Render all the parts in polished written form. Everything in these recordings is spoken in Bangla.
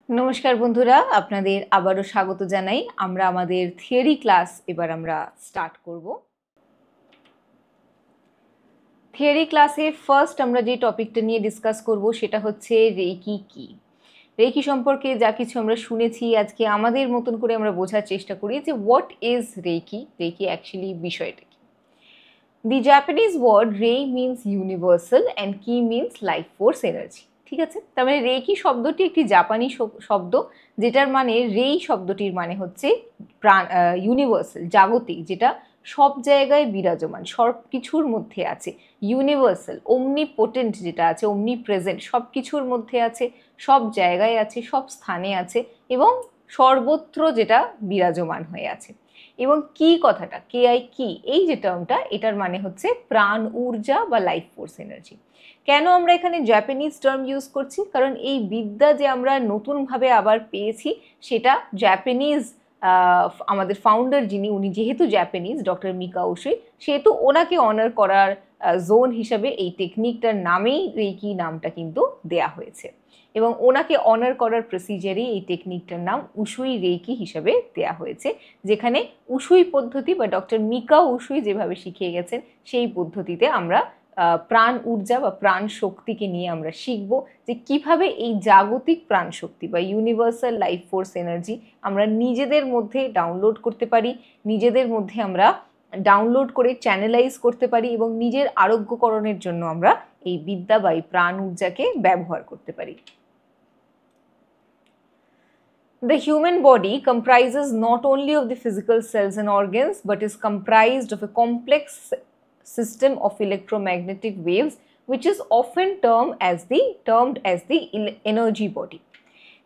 নমস্কার বন্ধুরা, আপনাদের আবারও স্বাগত জানাই। আমরা আমাদের থিওরি ক্লাস এবার আমরা স্টার্ট করব। থিওরি ক্লাসে ফার্স্ট আমরা যে টপিকটা নিয়ে ডিসকাস করব সেটা হচ্ছে রেকি কি। রেকি সম্পর্কে যা কিছু আমরা শুনেছি আজকে আমাদের মতন করে আমরা বোঝার চেষ্টা করি যে what is reiki, reiki actually বিষয়টা কি। The Japanese word rei means universal and ki means life force energy. ঠিক আছে, তার মানে রেকি শব্দটি একটি জাপানি শব্দ, যেটার মানে রেই শব্দটির মানে হচ্ছে প্রাণ, ইউনিভার্সাল, জাগতিক, যেটা সব জায়গায় বিরাজমান, সব কিছুর মধ্যে আছে। ইউনিভার্সাল, অমনিপোটেন্ট যেটা আছে, অমনি প্রেজেন্ট, সব কিছুর মধ্যে আছে, সব জায়গায় আছে, সব স্থানে আছে এবং সর্বত্র যেটা বিরাজমান হয়ে আছে। এবং কি কথাটা, কে আই কি, এই যে টার্মটা, এটার মানে হচ্ছে প্রাণ ঊর্জা বা লাইফ ফোর্স এনার্জি। কেন আমরা এখানে জাপানিজ টার্ম ইউজ করছি? কারণ এই বিদ্যা যে আমরা নতুনভাবে আবার পেয়েছি সেটা জাপানিজ, আমাদের ফাউন্ডার যিনি, উনি যেহেতু জাপানিজ, ডক্টর মিকা উশুই, সেহেতু ওনাকে অনার করার জোন হিসাবে এই টেকনিকটার নামেই রেকি নামটা কিন্তু দেয়া হয়েছে এবং ওনাকে অনার করার প্রসিজারে এই টেকনিকটার নাম উশুই রেকি হিসাবে দেয়া হয়েছে, যেখানে উশুই পদ্ধতি বা ডক্টর মিকা উশুই যেভাবে শিখিয়ে গেছেন সেই পদ্ধতিতে আমরা প্রাণ ঊর্জা বা প্রাণ শক্তিকে নিয়ে আমরা শিখব যে কিভাবে এই জাগতিক প্রাণ শক্তি বা ইউনিভার্সাল লাইফ ফোর্স এনার্জি আমরা নিজেদের মধ্যে ডাউনলোড করতে পারি, নিজেদের মধ্যে আমরা ডাউনলোড করে চ্যানেলাইজ করতে পারি এবং নিজের আরোগ্যকরণের জন্য আমরা এই বিদ্যা বা এই প্রাণ ঊর্জাকে ব্যবহার করতে পারি। The human body comprises not only of the physical cells and organs but is comprised of a complex system of electromagnetic waves which is often termed as the energy body.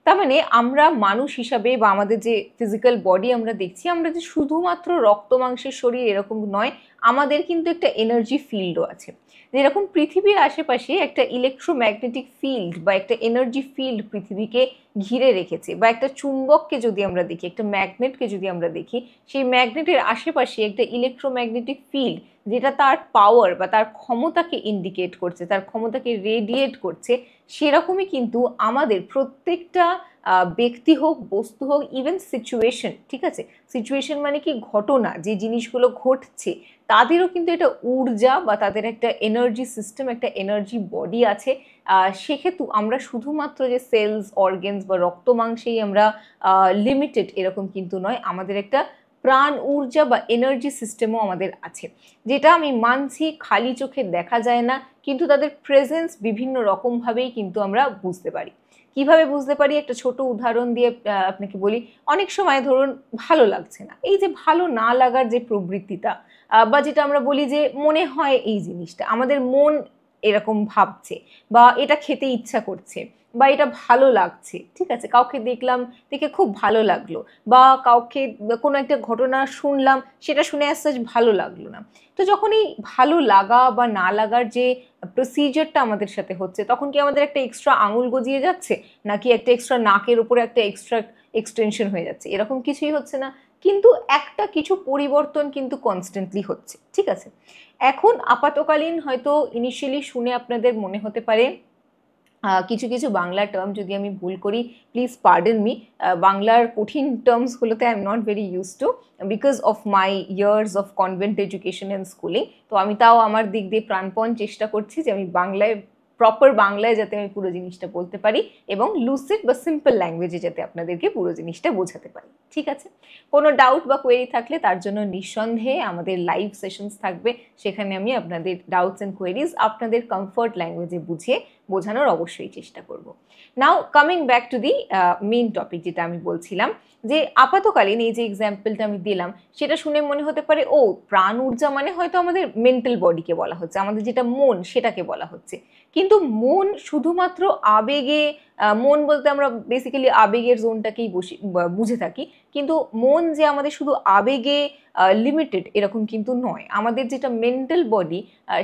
তার মানে আমরা মানুষ হিসাবে বা আমাদের যে ফিজিক্যাল বডি আমরা দেখছি, আমরা যে শুধুমাত্র রক্ত মাংসের শরীর এরকম নয়, আমাদের কিন্তু একটা এনার্জি ফিল্ডও আছে। যেরকম পৃথিবীর আশেপাশে একটা ইলেকট্রোম্যাগনেটিক ফিল্ড বা একটা এনার্জি ফিল্ড পৃথিবীকে ঘিরে রেখেছে, বা একটা চুম্বককে যদি আমরা দেখি, একটা ম্যাগনেটকে যদি আমরা দেখি, সেই ম্যাগনেটের আশেপাশে একটা ইলেকট্রোম্যাগনেটিক ফিল্ড যেটা তার পাওয়ার বা তার ক্ষমতাকে ইন্ডিকেট করছে, তার ক্ষমতাকে রেডিয়েট করছে, সেরকমই কিন্তু আমাদের প্রত্যেকটা ব্যক্তি হোক, বস্তু হোক, ইভেন সিচুয়েশন, ঠিক আছে, সিচুয়েশন মানে কি, ঘটনা, যে জিনিসগুলো ঘটছে তাদেরও কিন্তু এটা ঊর্জা বা তাদের একটা এনার্জি সিস্টেম, একটা এনার্জি বডি আছে। সেহেতু আমরা শুধুমাত্র যে সেলস, অর্গেনস বা রক্ত মাংসেই আমরা লিমিটেড এরকম কিন্তু নয়, আমাদের একটা প্রাণ ঊর্জা বা এনার্জি সিস্টেমও আমাদের আছে, যেটা আমি মানছি খালি চোখে দেখা যায় না, কিন্তু তাদের প্রেজেন্স বিভিন্ন রকমভাবেই কিন্তু আমরা বুঝতে পারি। কিভাবে বুঝতে পারি? একটা ছোট উদাহরণ দিয়ে আপনাকে বলি। অনেক সময় ধরুন ভালো লাগছে না, এই যে ভালো না লাগার যে প্রবৃত্তিটা, বা যেটা আমরা বলি যে মনে হয় এই জিনিসটা, আমাদের মন এরকম ভাবছে, বা এটা খেতে ইচ্ছা করছে, বা এটা ভালো লাগছে, ঠিক আছে, কাউকে দেখলাম, দেখে খুব ভালো লাগলো, বা কাউকে কোনো একটা ঘটনা শুনলাম, সেটা শুনে আসতে ভালো লাগলো না। তো যখন এই ভালো লাগা বা না লাগার যে প্রসিজারটা আমাদের সাথে হচ্ছে, তখন কি আমাদের একটা এক্সট্রা আঙুল গজিয়ে যাচ্ছে, নাকি একটা এক্সট্রা নাকের উপরে একটা এক্সট্রা এক্সটেনশন হয়ে যাচ্ছে? এরকম কিছুই হচ্ছে না, কিন্তু একটা কিছু পরিবর্তন কিন্তু কনস্ট্যান্টলি হচ্ছে, ঠিক আছে। এখন আপাতকালীন হয়তো ইনিশিয়ালি শুনে আপনাদের মনে হতে পারে কিছু কিছু বাংলা টার্ম, যদি আমি ভুল করি প্লিজ পার্ডন মি, বাংলার কঠিন টার্মসগুলোতে I am not very use to because of my years of convent education and schooling. তো আমি তাও আমার দিক দিয়ে প্রাণপণ চেষ্টা করছি যে আমি বাংলায়, প্রপার বাংলায় যাতে আমি পুরো জিনিসটা বলতে পারি এবং লুসিড বা সিম্পল ল্যাঙ্গুয়েজে যাতে আপনাদেরকে পুরো জিনিসটা বোঝাতে পারি, ঠিক আছে। কোনো ডাউট বা কোয়েরি থাকলে তার জন্য নিঃসন্দেহে আমাদের লাইভ সেশনস থাকবে, সেখানে আমি আপনাদের ডাউটস অ্যান্ড কোয়েরিজ আপনাদের কমফর্ট ল্যাঙ্গুয়েজে বুঝিয়ে বোঝানোর অবশ্যই চেষ্টা করব। নাও coming back to the main topic, যেটা আমি বলছিলাম যে আপাতকালীন এই যে এক্সাম্পলটা আমি দিলাম, সেটা শুনে মনে হতে পারে ও প্রাণ ঊর্জা মানে হয়তো আমাদের মেন্টাল বডিকে বলা হচ্ছে, আমাদের যেটা মন সেটাকে বলা হচ্ছে। কিন্তু মন শুধুমাত্র আবেগে, মন বলতে আমরা বেসিক্যালি আবেগের জোনটাকেই বুঝে থাকি, কিন্তু মন যে আমাদের শুধু আবেগে লিমিটেড এরকম কিন্তু নয়। আমাদের যেটা মেন্টাল বডি,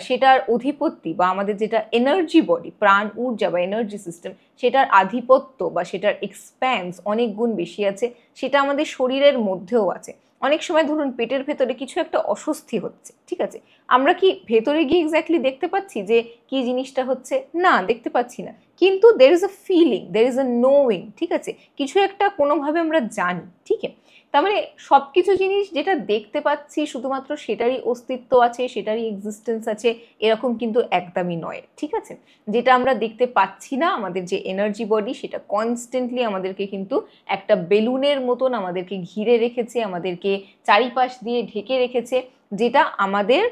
সেটার অধিপত্তি, বা আমাদের যেটা এনার্জি বডি, প্রাণ ঊর্জা বা এনার্জি সিস্টেম, সেটার আধিপত্য বা সেটার এক্সপ্যান্স অনেক গুণ বেশি আছে, সেটা আমাদের শরীরের মধ্যেও আছে। অনেক সময় ধরুন পেটের ভেতরে কিছু একটা অস্বস্তি হচ্ছে, ঠিক আছে, আমরা কি ভেতরে গিয়ে এক্স্যাক্টলি দেখতে পাচ্ছি যে কি জিনিসটা হচ্ছে? না, দেখতে পাচ্ছি না, কিন্তু there is a feeling, there is a knowing, ঠিক আছে, কিছু একটা কোনোভাবে আমরা জানি, ঠিক আছে। তার মানে সব কিছু জিনিস যেটা দেখতে পাচ্ছি শুধুমাত্র সেটারই অস্তিত্ব আছে, সেটারই এক্সিস্টেন্স আছে, এরকম কিন্তু একদমই নয়, ঠিক আছে। যেটা আমরা দেখতে পাচ্ছি না, আমাদের যে এনার্জি বডি, সেটা কনস্ট্যান্টলি আমাদেরকে কিন্তু একটা বেলুনের মতন আমাদেরকে ঘিরে রেখেছে, আমাদেরকে চারিপাশ দিয়ে ঢেকে রেখেছে, যেটা আমাদের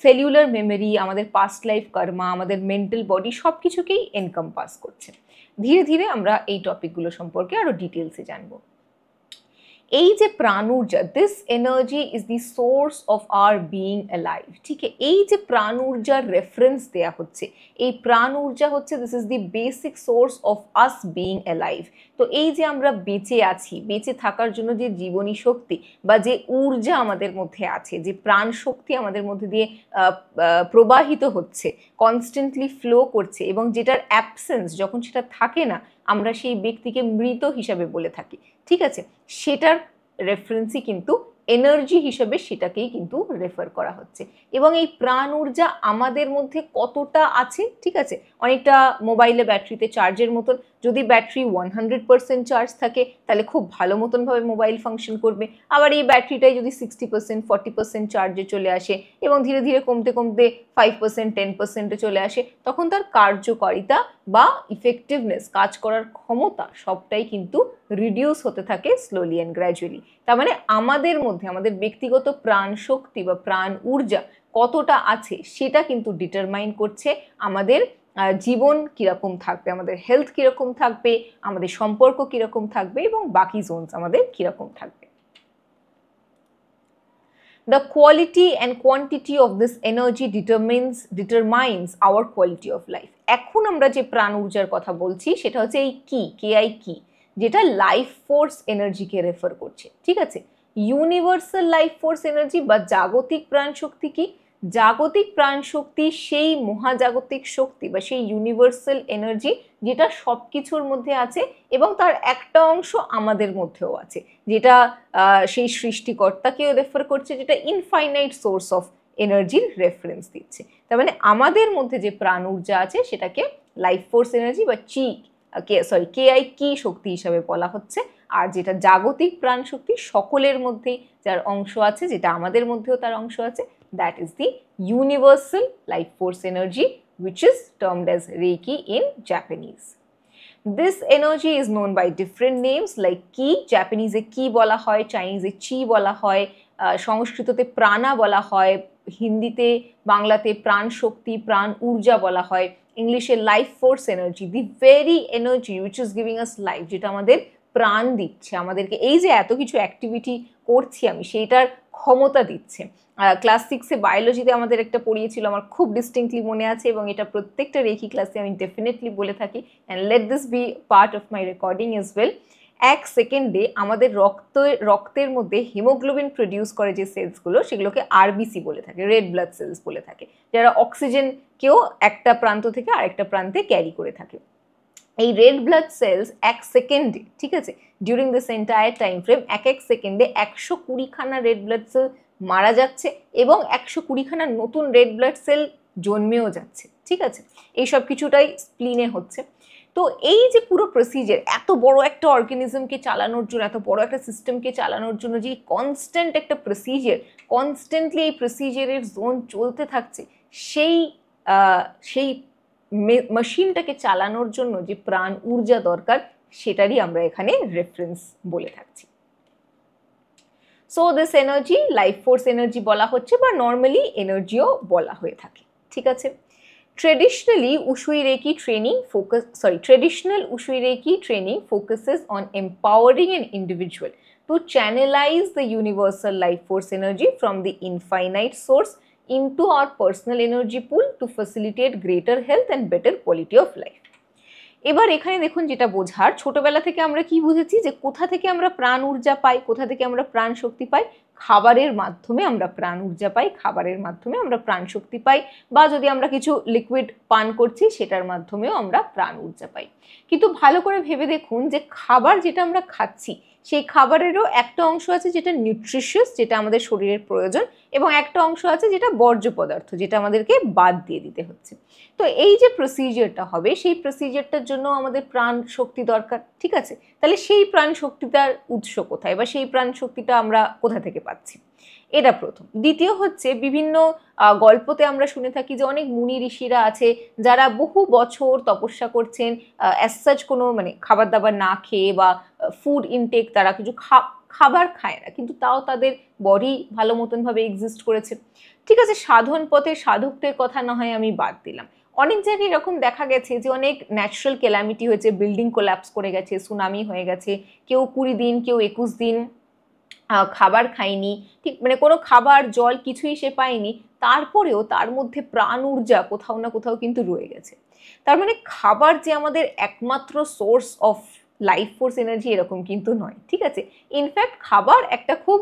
সেলুলার মেমোরি, আমাদের পাস্ট লাইফ কর্মা, আমাদের মেন্টাল বডি সব কিছুকেই এনকম্পাস করছে। ধীরে ধীরে আমরা এই টপিকগুলো সম্পর্কে আরো ডিটেলসে জানবো। এই যে প্রাণ ঊর্জা, this energy is the source of our being alive, ঠিক আছে। এই যে প্রাণ ঊর্জার রেফারেন্স দেয়া হচ্ছে, এই প্রাণ ঊর্জা হচ্ছে this is the basic source of us being alive. তো এই যে আমরা বেঁচে আছি, বেঁচে থাকার জন্য যে জীবনী শক্তি বা যে ঊর্জা আমাদের মধ্যে আছে, যে প্রাণ শক্তি আমাদের মধ্যে দিয়ে প্রবাহিত হচ্ছে, কনস্ট্যান্টলি ফ্লো করছে, এবং যেটার অ্যাবসেন্স, যখন সেটা থাকে না, আমরা সেই ব্যক্তিকে মৃত হিসাবে বলে থাকি, ঠিক আছে। সেটার রেফারেন্সই কিন্তু এনার্জি হিসেবে সেটাকেই কিন্তু রেফার করা হচ্ছে। এবং এই প্রাণ ঊর্জা আমাদের মধ্যে কতটা আছে, ঠিক আছে, অনেকটা মোবাইলে ব্যাটারিতে চার্জের মতন। যদি ব্যাটারি 100% চার্জ থাকে তাহলে খুব ভালো মতনভাবে মোবাইল ফাংশন করবে। আবার এই ব্যাটারিটাই যদি 60% 40% চার্জে চলে আসে এবং ধীরে ধীরে কমতে কমতে 5% 10%-এ চলে আসে, তখন তার কার্যকারিতা বা ইফেক্টিভনেস, কাজ করার ক্ষমতা সবটাই কিন্তু রিডিউস হতে থাকে স্লোলি অ্যান্ড গ্র্যাজুয়ালি। তার মানে আমাদের মধ্যে আমাদের ব্যক্তিগত প্রাণ শক্তি বা প্রাণ ঊর্জা কতটা আছে সেটা কিন্তু ডিটারমাইন করছে আমাদের জীবন কীরকম থাকবে, আমাদের হেলথ কীরকম থাকবে, আমাদের সম্পর্ক কীরকম থাকবে, এবং বাকি জোনস আমাদের কীরকম থাকবে। The quality and quantity of this energy determines our quality of life. এখন আমরা যে প্রাণ ঊর্জার কথা বলছি সেটা হচ্ছে এই কি, কেআই কি, যেটা লাইফ ফোর্স এনার্জিকে রেফার করছে, ঠিক আছে। ইউনিভার্সাল লাইফ ফোর্স এনার্জি বা জাগতিক প্রাণ শক্তি কি? জাগতিক প্রাণ শক্তি সেই মহাজাগতিক শক্তি বা সেই ইউনিভার্সাল এনার্জি যেটা সব কিছুর মধ্যে আছে এবং তার একটা অংশ আমাদের মধ্যেও আছে, যেটা সেই সৃষ্টিকর্তাকেও রেফার করছে, যেটা ইনফাইনাইট সোর্স অফ এনার্জির রেফারেন্স দিচ্ছে। তার মানে আমাদের মধ্যে যে প্রাণ ঊর্জা আছে সেটাকে লাইফ ফোর্স এনার্জি বা কেআই কি শক্তি হিসাবে বলা হচ্ছে। আর যেটা জাগতিক প্রাণ শক্তি সকলের মধ্যেই যার অংশ আছে, যেটা আমাদের মধ্যেও তার অংশ আছে, that is the universal life force energy, which is termed as Reiki in Japanese. This energy is known by different names like ki, Japanese e ki bola hoy, Chinese e chi bola hoy, সংস্কৃততে প্রাণা বলা হয়, হিন্দিতে বাংলাতে প্রাণ শক্তি প্রাণ ঊর্জা বলা হয়, ইংলিশে life force energy, the very energy which is giving us life, যেটা আমাদের প্রাণ দিচ্ছে, আমাদেরকে এই যে এত কিছু অ্যাক্টিভিটি করছি আমি সেইটার ক্ষমতা দিচ্ছে। ক্লাস 6-এ বায়োলজিতে আমাদের একটা পড়িয়েছিল, আমার খুব ডিস্টিংক্টলি মনে আছে, এবং এটা প্রত্যেকটা রেকি ক্লাসে আমি ডেফিনেটলি বলে থাকি, and let this be part of my recording as well. 1 সেকেন্ডে আমাদের রক্তের মধ্যে হিমোগ্লোবিন প্রডিউস করে যে সেলসগুলো, সেগুলোকে আরবিসি বলে থাকে, রেড ব্লাড সেলস বলে থাকে, যারা অক্সিজেনকেও একটা প্রান্ত থেকে আরেকটা প্রান্তে ক্যারি করে থাকে। এই রেড ব্লাড সেলস 1 সেকেন্ডে, ঠিক আছে, during this entire time frame 1 সেকেন্ডে 120খানা রেড ব্লাড সেল মারা যাচ্ছে এবং 120খানা নতুন রেড ব্লাড সেল জন্মেও যাচ্ছে, ঠিক আছে। এই সব কিছুটাই স্প্লিনে হচ্ছে। তো এই যে পুরো প্রসিজার, এত বড় একটা অর্গানিজমকে চালানোর জন্য, এত বড় একটা সিস্টেমকে চালানোর জন্য যে কনস্ট্যান্ট একটা প্রসিজার, কনস্ট্যান্টলি এই প্রসিজারের জোন চলতে থাকছে, সেই মেশিনটাকে চালানোর জন্য যে প্রাণ ঊর্জা দরকার সেটারই আমরা এখানে রেফারেন্স বলে থাকছি। So this energy life force energy বলা হচ্ছে, বা নর্মালি এনার্জিও বলা হয়ে থাকে, ঠিক আছে। Traditional Ushui Reiki training focuses on empowering an individual to channelize the universal life force energy from the infinite source into our personal energy pool to facilitate greater health and better quality of life. এবার এখানে দেখুন, যেটা বোঝার, ছোটবেলা থেকে আমরা কি বুঝেছি যে কোথা থেকে আমরা প্রাণ ঊর্জা পাই, কোথা থেকে আমরা প্রাণ শক্তি পাই? খাবারের মাধ্যমে আমরা প্রাণ ঊর্জা পাই, খাবারের মাধ্যমে আমরা প্রাণ শক্তি পাই, বা যদি আমরা কিছু লিকুইড পান করছি সেটার মাধ্যমেও আমরা প্রাণ ঊর্জা পাই। কিন্তু ভালো করে ভেবে দেখুন যে খাবার যেটা আমরা খাচ্ছি সেই খাবারেরও একটা অংশ আছে যেটা নিউট্রিশিয়াস, যেটা আমাদের শরীরের প্রয়োজন, এবং একটা অংশ আছে যেটা বর্জ্য পদার্থ, যেটা আমাদেরকে বাদ দিয়ে দিতে হচ্ছে। তো এই যে প্রসিজিয়ারটা হবে, সেই প্রসিজিয়ারটার জন্য আমাদের প্রাণ শক্তি দরকার, ঠিক আছে? তাহলে সেই প্রাণ শক্তিটার উৎস কোথায়, বা সেই প্রাণ শক্তিটা আমরা কোথা থেকে পাচ্ছি, এটা প্রথম। দ্বিতীয় হচ্ছে, বিভিন্ন গল্পতে আমরা শুনে থাকি যে অনেক মুনি ঋষিরা আছে যারা বহু বছর তপস্যা করছেন, অ্যাজ সাচ কোনো মানে খাবার দাবার না খেয়ে বা ফুড ইনটেক, তারা কিছু খাবার খায় না, কিন্তু তাও তাদের বডি ভালো মতনভাবে এক্সিস্ট করেছে। ঠিক আছে, সাধন পথে সাধকদের কথা না হয় আমি বাদ দিলাম, অনেক জায়গায় এরকম দেখা গেছে যে অনেক ন্যাচারাল ক্যালামিটি হয়েছে, বিল্ডিং কোল্যাপস করে গেছে, সুনামি হয়ে গেছে, কেউ 20 দিন, কেউ 21 দিন খাবার খায়নি, ঠিক মানে কোনো খাবার জল কিছুই সে পায়নি, তারপরেও তার মধ্যে প্রাণ ঊর্জা কোথাও না কোথাও কিন্তু রয়ে গেছে। তার মানে খাবার যে আমাদের একমাত্র source of life force energy এরকম কিন্তু নয়, ঠিক আছে? ইনফ্যাক্ট খাবার একটা খুব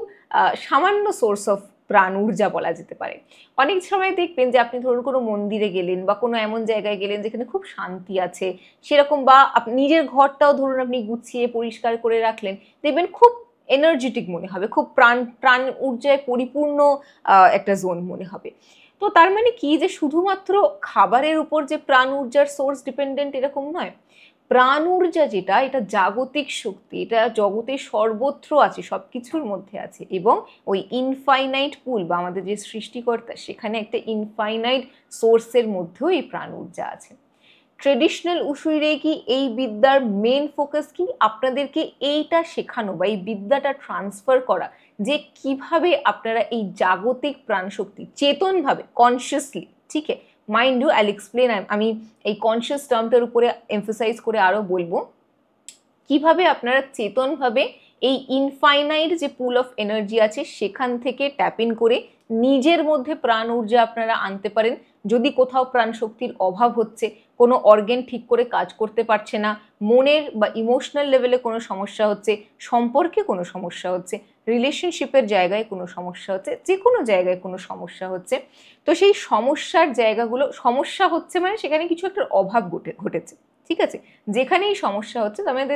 সামান্য সোর্স অফ প্রাণ ঊর্জা বলা যেতে পারে। অনেক সময় দেখবেন যে আপনি ধরুন কোনো মন্দিরে গেলেন বা কোনো এমন জায়গায় গেলেন যেখানে খুব শান্তি আছে সেরকম, বা নিজের ঘরটাও ধরুন আপনি গুছিয়ে পরিষ্কার করে রাখলেন, দেখবেন খুব এনার্জেটিক মনে হবে, খুব প্রাণ ঊর্জায় পরিপূর্ণ একটা জোন মনে হবে। তো তার মানে কি, যে শুধুমাত্র খাবারের উপর যে প্রাণ ঊর্জার সোর্স ডিপেন্ডেন্ট এরকম নয়। প্রাণ ঊর্জা যেটা, এটা জাগতিক শক্তি, এটা জগতের সর্বত্র আছে, সব কিছুর মধ্যে আছে, এবং ওই ইনফাইনাইট পুল বা আমাদের যে সৃষ্টিকর্তা, সেখানে একটা ইনফাইনাইট সোর্সের মধ্যেও এই প্রাণ ঊর্জা আছে। ট্রেডিশনাল উশুই রেকি এই বিদ্যার মেন ফোকাস কি, আপনাদেরকে এইটা শেখানো বা এই বিদ্যাটা ট্রান্সফার করা, যে কিভাবে আপনারা এই জাগতিক প্রাণশক্তি চেতনভাবে, কনসিয়াসলি, ঠিক আছে, মাইন্ড ইউ, আইল এক্সপ্লেন, আমি এই কনসিয়াস টার্মটার উপরে এমফাসাইজ করে আরও বলবো, কিভাবে আপনারা চেতনভাবে এই ইনফাইনাইট যে পুল অফ এনার্জি আছে সেখান থেকে ট্যাপ ইন করে নিজের মধ্যে প্রাণ ঊর্জা আপনারা আনতে পারেন। যদি কোথাও প্রাণ শক্তির অভাব হচ্ছে, কোনো অর্গেন ঠিক করে কাজ করতে পারছে না, মনের বা ইমোশনাল লেভেলে কোনো সমস্যা হচ্ছে, সম্পর্কে কোনো সমস্যা হচ্ছে, রিলেশনশিপের জায়গায় কোনো সমস্যা হচ্ছে, যে কোনো জায়গায় কোনো সমস্যা হচ্ছে, তো সেই সমস্যার জায়গাগুলো, সমস্যা হচ্ছে মানে সেখানে কিছু একটা অভাব ঘটেছে, ঠিক আছে? যেখানেই সমস্যা হচ্ছে তার মানে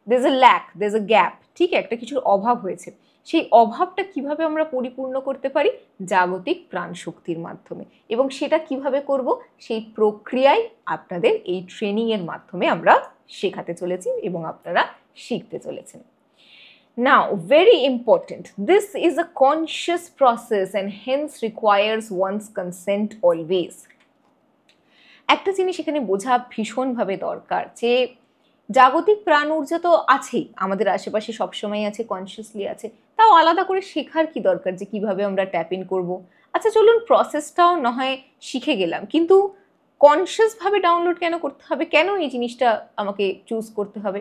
there's a lack, there's a gap, ঠিক একটা কিছুর অভাব হয়েছে, সেই অভাবটা কিভাবে আমরা পরিপূর্ণ করতে পারি, জাগতিক প্রাণ শক্তির মাধ্যমে। এবং সেটা কিভাবে করব, সেই প্রক্রিয়ায় আপনাদের এই ট্রেনিং এর মাধ্যমে আমরা শেখাতে চলেছি এবং আপনারা শিখতে চলেছেন। Now, very important, this is a conscious process and hence requires one's consent always. একটা জিনিস এখানে বোঝা ভীষণভাবে দরকার, যে জাগতিক প্রাণ ঊর্জা তো আছেই, আমাদের আশেপাশে সবসময় আছে, কনসিয়াসলি আছে, তাও আলাদা করে শেখার কি দরকার যে কিভাবে আমরা ট্যাপ ইন করবো? আচ্ছা চলুন, প্রসেসটাও না হয় শিখে গেলাম, কিন্তু কনসিয়াসভাবে ডাউনলোড কেন করতে হবে, কেন এই জিনিসটা আমাকে চুজ করতে হবে?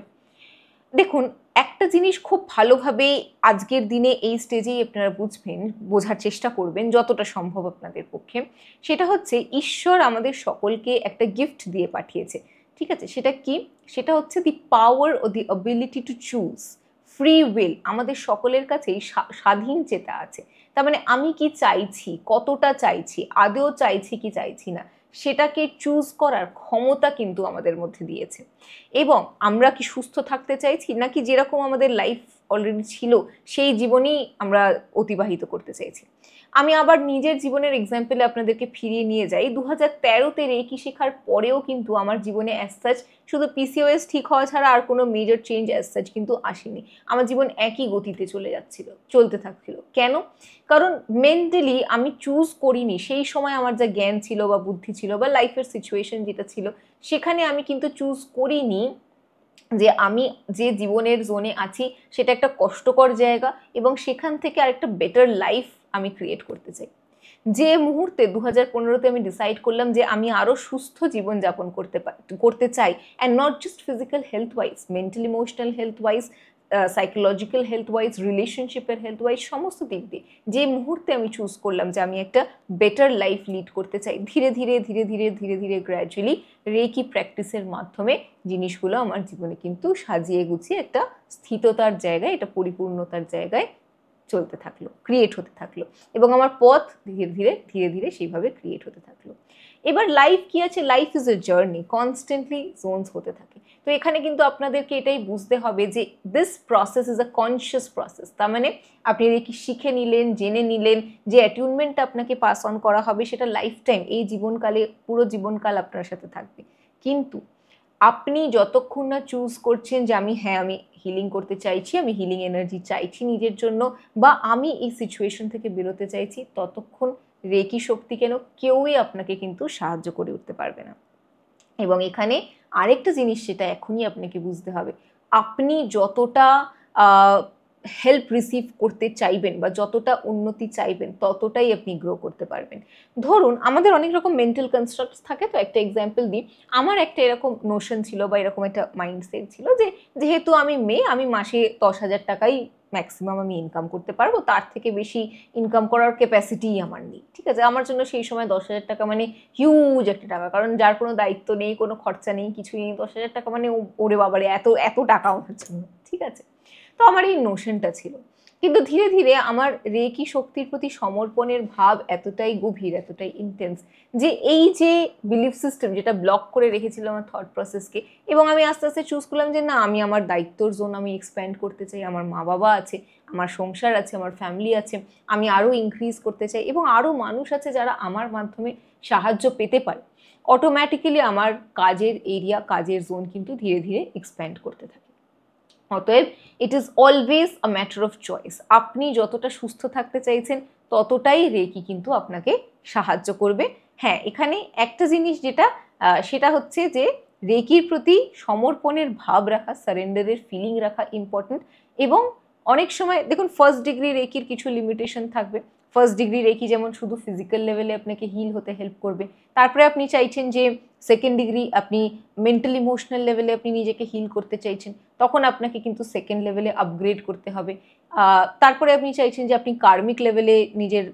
দেখুন, একটা জিনিস খুব ভালোভাবে আজকের দিনে এই স্টেজেই আপনারা বুঝবেন, বোঝার চেষ্টা করবেন যতটা সম্ভব আপনাদের পক্ষে, সেটা হচ্ছে ঈশ্বর আমাদের সকলকে একটা গিফট দিয়ে পাঠিয়েছে, ঠিক আছে? সেটা কি? সেটা হচ্ছে দি পাওয়ার ও the ability to choose, free will. আমাদের সকলের কাছেই স্বাধীন চেতা আছে। তার মানে আমি কি চাইছি, কতটা চাইছি, আদৌ চাইছি কি চাইছি না, সেটাকে চুজ করার ক্ষমতা কিন্তু আমাদের মধ্যে দিয়েছে। এবং আমরা কি সুস্থ থাকতে চাইছি, নাকি যেরকম আমাদের লাইফ অলরেডি ছিল সেই জীবনেই আমরা অতিবাহিত করতে চাইছি? আমি আবার নিজের জীবনের এক্সাম্পলে আপনাদেরকে ফিরিয়ে নিয়ে যাই। 2013-তে রেকি শেখার পরেও কিন্তু আমার জীবনে অ্যাজ সাচ শুধু পিসিওএস ঠিক হওয়া ছাড়া আর কোনো মেজর চেঞ্জ অ্যাজ সাচ কিন্তু আসেনি। আমার জীবন একই গতিতে চলতে থাকছিল। কেন? কারণ মেন্টালি আমি চুজ করিনি, সেই সময় আমার যা জ্ঞান ছিল বা বুদ্ধি ছিল বা লাইফের সিচুয়েশন যেটা ছিল, সেখানে আমি কিন্তু চুজ করিনি যে আমি যে জীবনের জোনে আছি সেটা একটা কষ্টকর জায়গা এবং সেখান থেকে আরেকটা বেটার লাইফ আমি ক্রিয়েট করতে চাই। যে মুহূর্তে 2015-তে আমি ডিসাইড করলাম যে আমি আরও সুস্থ জীবনযাপন করতে চাই, and not just physical health wise, mental emotional health wise, psychological health wise, রিলেশনশিপের হেলথ ওয়াইজ, সমস্ত দিক দিয়ে যে মুহূর্তে আমি চুজ করলাম যে আমি একটা বেটার লাইফ লিড করতে চাই, ধীরে ধীরে গ্র্যাজুয়ালি রেকি প্র্যাকটিসের মাধ্যমে জিনিসগুলো আমার জীবনে কিন্তু সাজিয়ে গুছিয়ে একটা স্থিততার জায়গায়, এটা পরিপূর্ণতার জায়গায় চলতে থাকলো, ক্রিয়েট হতে থাকলো, এবং আমার পথ ধীরে ধীরে সেইভাবে ক্রিয়েট হতে থাকলো। এবার লাইফ কি আছে, life is a journey, constantly Jones হতে থাকে। তো এখানে কিন্তু আপনাদেরকে এটাই বুঝতে হবে যে this process is a conscious process. তার মানে আপনি কি শিখে নিলেন, জেনে নিলেন, যে অ্যাটিউনমেন্টটা আপনাকে পাস অন করা হবে সেটা লাইফ টাইম, এই জীবনকালে পুরো জীবনকাল আপনার সাথে থাকবে। কিন্তু আপনি যতক্ষণ না চুজ করছেন যে আমি হিলিং করতে চাইছি, আমি হিলিং এনার্জি চাইছি নিজের জন্য, বা আমি এই সিচুয়েশন থেকে বেরোতে চাইছি, ততক্ষণ রেকি শক্তি কেন কেউই আপনাকে কিন্তু সাহায্য করে উঠতে পারবে না। এবং এখানে আরেকটা জিনিস সেটা এখনই আপনাকে বুঝতে হবে, আপনি যতটা হেল্প রিসিভ করতে চাইবেন বা যতটা উন্নতি চাইবেন ততটাই আপনি গ্রো করতে পারবেন। ধরুন আমাদের অনেক রকম মেন্টাল কনস্ট্রাক্টস থাকে, তো একটা এক্সাম্পল দিই। আমার একটা এরকম নোশন ছিল বা এরকম একটা মাইন্ডসেট ছিল যে যেহেতু আমি মেয়ে, আমি মাসে 10,000 টাকাই ম্যাক্সিমাম আমি ইনকাম করতে পারবো, তার থেকে বেশি ইনকাম করার ক্যাপাসিটিই আমার নেই। ঠিক আছে, আমার জন্য সেই সময় 10,000 টাকা মানে হিউজ একটা টাকা, কারণ যার কোনো দায়িত্ব নেই, কোনো খরচা নেই, কিছুই নেই, 10,000 টাকা মানে ওরে বাবারে এত এত টাকা আমার জন্য। ঠিক আছে, তো আমার এই নোশনটা ছিল। কিন্তু ধীরে ধীরে আমার রেকি শক্তির প্রতি সমর্পণের ভাব এতটাই গভীর, এতটাই ইন্টেন্স, যে এই যে বিলিফ সিস্টেম যেটা ব্লক করে রেখেছিল আমার থট প্রসেসকে, এবং আমি আস্তে আস্তে চুজ করলাম যে না, আমি আমার দায়িত্বর জোন আমি এক্সপ্যান্ড করতে চাই, আমার মা বাবা আছে, আমার সংসার আছে, আমার ফ্যামিলি আছে, আমি আরও ইনক্রিজ করতে চাই এবং আরও মানুষ আছে যারা আমার মাধ্যমে সাহায্য পেতে পারে। অটোমেটিক্যালি আমার কাজের এরিয়া, কাজের জোন কিন্তু ধীরে ধীরে এক্সপ্যান্ড করতে থাকে। অতএব it is always a matter of choice. আপনি যতটা সুস্থ থাকতে চাইছেন ততটাই রেকি কিন্তু আপনাকে সাহায্য করবে। হ্যাঁ, এখানে একটা জিনিস যেটা সেটা হচ্ছে যে রেকির প্রতি সমর্পণের ভাব রাখা, সারেন্ডারের ফিলিং রাখা ইম্পর্টেন্ট। এবং অনেক সময় দেখুন ফার্স্ট ডিগ্রি রেকির কিছু লিমিটেশন থাকবে। ফার্স্ট ডিগ্রি রেকি যেমন শুধু ফিজিক্যাল লেভেলে আপনাকে হিল হতে হেল্প করবে, তারপরে আপনি চাইছেন যে সেকেন্ড ডিগ্রি আপনি মেন্টাল ইমোশনাল লেভেলে আপনি নিজেকে হিল করতে চাইছেন, তখন আপনাকে কিন্তু সেকেন্ড লেভেলে আপগ্রেড করতে হবে। তারপরে আপনি চাইছেন যে আপনি কার্মিক লেভেলে নিজের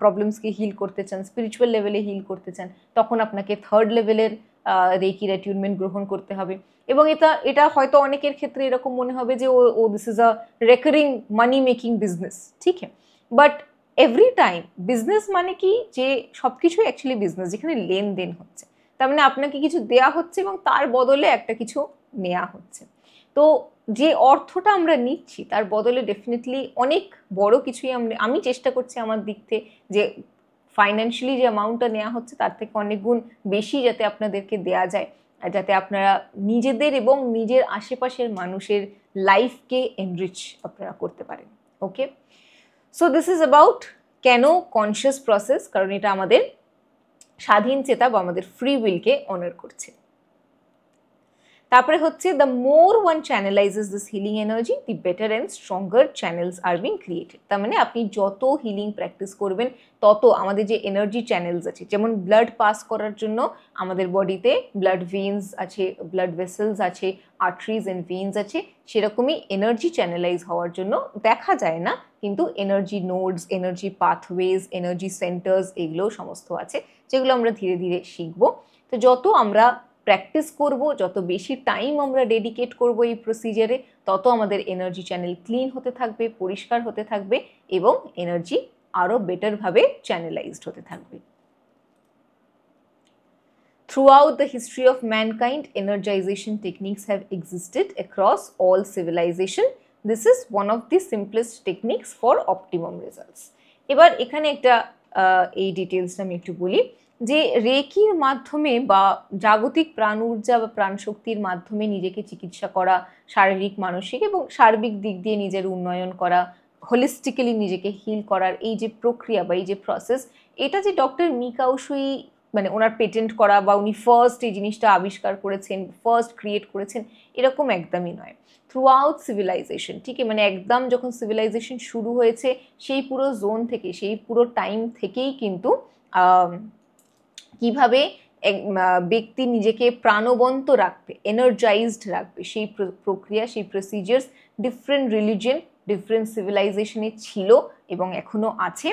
প্রবলেমসকে হিল করতে চান, স্পিরিচুয়াল লেভেলে হিল করতে চান, তখন আপনাকে থার্ড লেভেলের রেকির অ্যাটিউনমেন্ট গ্রহণ করতে হবে। এবং এটা হয়তো অনেকের ক্ষেত্রে এরকম মনে হবে যে ও this is a recurring money making business. ঠিক আছে, বাট এভরি টাইম বিজনেস মানে কি, যে সব কিছুই অ্যাকচুয়ালি বিজনেস, যেখানে লেনদেন হচ্ছে, তার মানে আপনাকে কিছু দেয়া হচ্ছে এবং তার বদলে একটা কিছু নেওয়া হচ্ছে। তো যে অর্থটা আমরা নিচ্ছি তার বদলে ডেফিনেটলি অনেক বড় কিছুই আমি চেষ্টা করছি আমার দিক থেকে যে ফাইন্যান্সিয়ালি যে অ্যামাউন্টটা নেওয়া হচ্ছে তার থেকে অনেক গুণ বেশি যাতে আপনাদেরকে দেয়া যায়, যাতে আপনারা নিজেদের এবং নিজের আশেপাশের মানুষের লাইফকে এনরিচ আপনারা করতে পারেন। ওকে, সো দিস ইজ অ্যাবাউট কেন কনসিয়াস প্রসেস, কারণ এটা আমাদের স্বাধীন চেতা বা আমাদের ফ্রি উইলকে অনার করছে। তারপরে হচ্ছে the more one channelises this healing energy, the better and stronger channels are being created. তার মানে আপনি যত হিলিং প্র্যাকটিস করবেন তত আমাদের যে এনার্জি চ্যানেলস আছে, যেমন ব্লাড পাস করার জন্য আমাদের বডিতে ব্লাড ভেইনস আছে, ব্লাড ভেসেলস আছে, আর্টারিজ অ্যান্ড ভেইনস আছে, সেরকমই এনার্জি চ্যানেলাইজ হওয়ার জন্য দেখা যায় না কিন্তু energy nodes, energy pathways, energy centres এগুলোও সমস্ত আছে, যেগুলো আমরা ধীরে ধীরে শিখব। তো যত আমরা প্র্যাকটিস করব, যত বেশি টাইম আমরা ডেডিকেট করব এই প্রসিজারে, তত আমাদের এনার্জি চ্যানেল ক্লিন হতে থাকবে, পরিষ্কার হতে থাকবে এবং এনার্জি আরও বেটারভাবে চ্যানেলাইজড হতে থাকবে। Throughout the history of mankind, energization techniques have existed across all civilization. This is one of the simplest techniques for optimum results. এবার এখানে একটা এই ডিটেলসটা আমি একটু বলি যে রেকির মাধ্যমে বা জাগতিক প্রাণ ঊর্জা বা প্রাণশক্তির মাধ্যমে নিজেকে চিকিৎসা করা, শারীরিক, মানসিক এবং সার্বিক দিক দিয়ে নিজের উন্নয়ন করা, হোলিস্টিক্যালি নিজেকে হিল করার এই যে প্রক্রিয়া বা এই যে প্রসেস, এটা যে ডক্টর মিকাও সুই মানে ওনার পেটেন্ট করা বা উনি ফার্স্ট এই জিনিসটা আবিষ্কার করেছেন, ফার্স্ট ক্রিয়েট করেছেন, এরকম একদমই নয়। থ্রু আউট সিভিলাইজেশন, ঠিক আছে, মানে একদম যখন সিভিলাইজেশন শুরু হয়েছে সেই পুরো জোন থেকে, সেই পুরো টাইম থেকেই কিন্তু কিভাবে ব্যক্তি নিজেকে প্রাণবন্ত রাখবে, এনার্জাইজড রাখবে, সেই প্রক্রিয়া, সেই প্রসিজার্স ডিফারেন্ট রিলিজিয়ন, ডিফারেন্ট সিভিলাইজেশনে ছিল এবং এখনও আছে।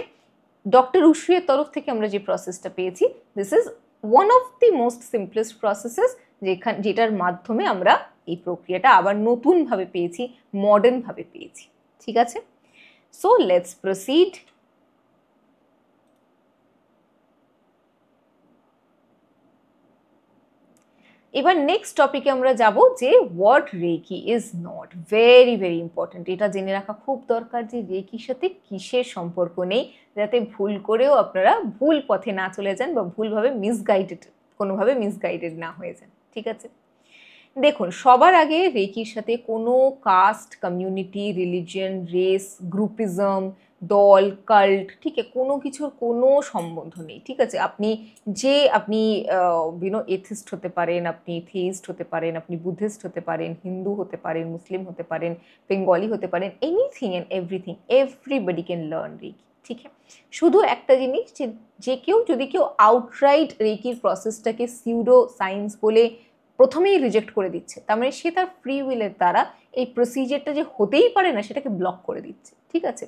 ডক্টর উশুয়ের তরফ থেকে আমরা যে প্রসেসটা পেয়েছি, this is one of the most simplest processes, যেটার মাধ্যমে আমরা এই প্রক্রিয়াটা আবার নতুনভাবে পেয়েছি, মডার্নভাবে পেয়েছি। ঠিক আছে, সো লেটস প্রসিড। এবার নেক্সট টপিকে আমরা যাব যে what reiki is not. Very very important, এটা জেনে রাখা খুব দরকার যে রেকির সাথে কিসের সম্পর্ক নেই, যাতে ভুল করেও আপনারা ভুল পথে না চলে যান বা ভুলভাবে কোনোভাবে মিসগাইডেড না হয়ে যান। ঠিক আছে, দেখুন সবার আগে রেকির সাথে কোনো caste, community, religion, race, groupism, দল, কাল্ট, ঠিক আছে, কোনো কিছুর কোনো সম্বন্ধ নেই। ঠিক আছে, আপনি এথিস্ট হতে পারেন, আপনি থিইস্ট হতে পারেন, আপনি বুদ্ধিস্ট হতে পারেন, হিন্দু হতে পারেন, মুসলিম হতে পারেন, বেঙ্গলি হতে পারেন, anything and everything, everybody can learn reiki. ঠিক আছে, শুধু একটা জিনিস যে যদি কেউ আউটরাইট রেকির প্রসেসটাকে সিউডো সায়েন্স বলে প্রথমেই রিজেক্ট করে দিচ্ছে, তার মানে সে তার ফ্রি উইলের দ্বারা এই প্রসিজারটা যে হতেই পারে না সেটাকে ব্লক করে দিচ্ছে। ঠিক আছে,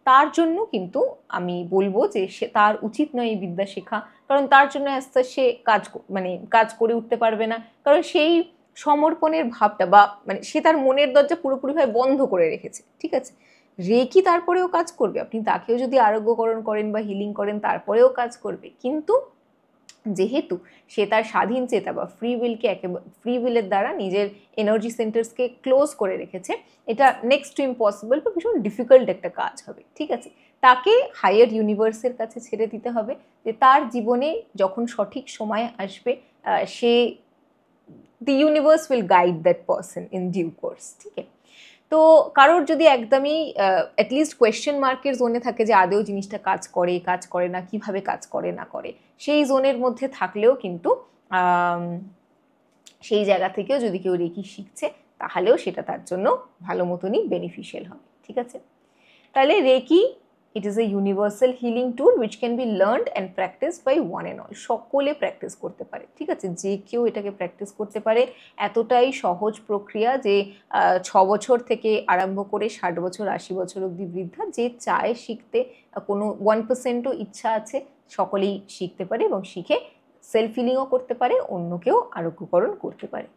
তার জন্য কিন্তু আমি বলবো যে সে তার উচিত নয় এই বিদ্যা শেখা, কারণ তার জন্য আস্তে সে কাজ করে উঠতে পারবে না, কারণ সেই সমর্পণের ভাবটা বা সে তার মনের দরজা পুরোপুরিভাবে বন্ধ করে রেখেছে। ঠিক আছে, রেকি তারপরেও কাজ করবে, আপনি তাকেও যদি আরোগ্যকরণ করেন বা হিলিং করেন তারপরেও কাজ করবে, কিন্তু যেহেতু সে তার স্বাধীন চেতা বা ফ্রি উইলের দ্বারা নিজের এনার্জি সেন্টার্সকে ক্লোজ করে রেখেছে, এটা নেক্সট টু ইম্পসিবল বা ভীষণ ডিফিকাল্ট একটা কাজ হবে। ঠিক আছে, তাকে হায়ার ইউনিভার্সের কাছে ছেড়ে দিতে হবে যে তার জীবনে যখন সঠিক সময় আসবে the universe will guide that person in due course. ঠিক আছে, তো কারোর যদি একদমই অ্যাটলিস্ট কোয়েশ্চেন মার্কের জোনে থাকে যে আদৌ জিনিসটা কাজ করে না, কিভাবে কাজ করে না করে, সেই জোনের মধ্যে থাকলেও কিন্তু সেই জায়গা থেকেও যদি কেউ রেকি শিখছে তাহলেও সেটা তার জন্য ভালো মতনই বেনিফিশিয়াল হবে। ঠিক আছে, তাহলে reiki it is a universal healing tool which can be learned and practice by one and all. সকলে প্র্যাকটিস করতে পারে। ঠিক আছে, যে কেউ এটাকে প্র্যাকটিস করতে পারে, এতটাই সহজ প্রক্রিয়া যে 6 বছর থেকে আরম্ভ করে 60 বছর 80 বছর অবধি বৃদ্ধা যে চায় শিখতে, কোনো 1%ও ইচ্ছা আছে, সকলেই শিখতে পারে এবং শিখে সেলফ হিলিংও করতে পারে, অন্যকেও আরোগ্যকরণ করতে পারে।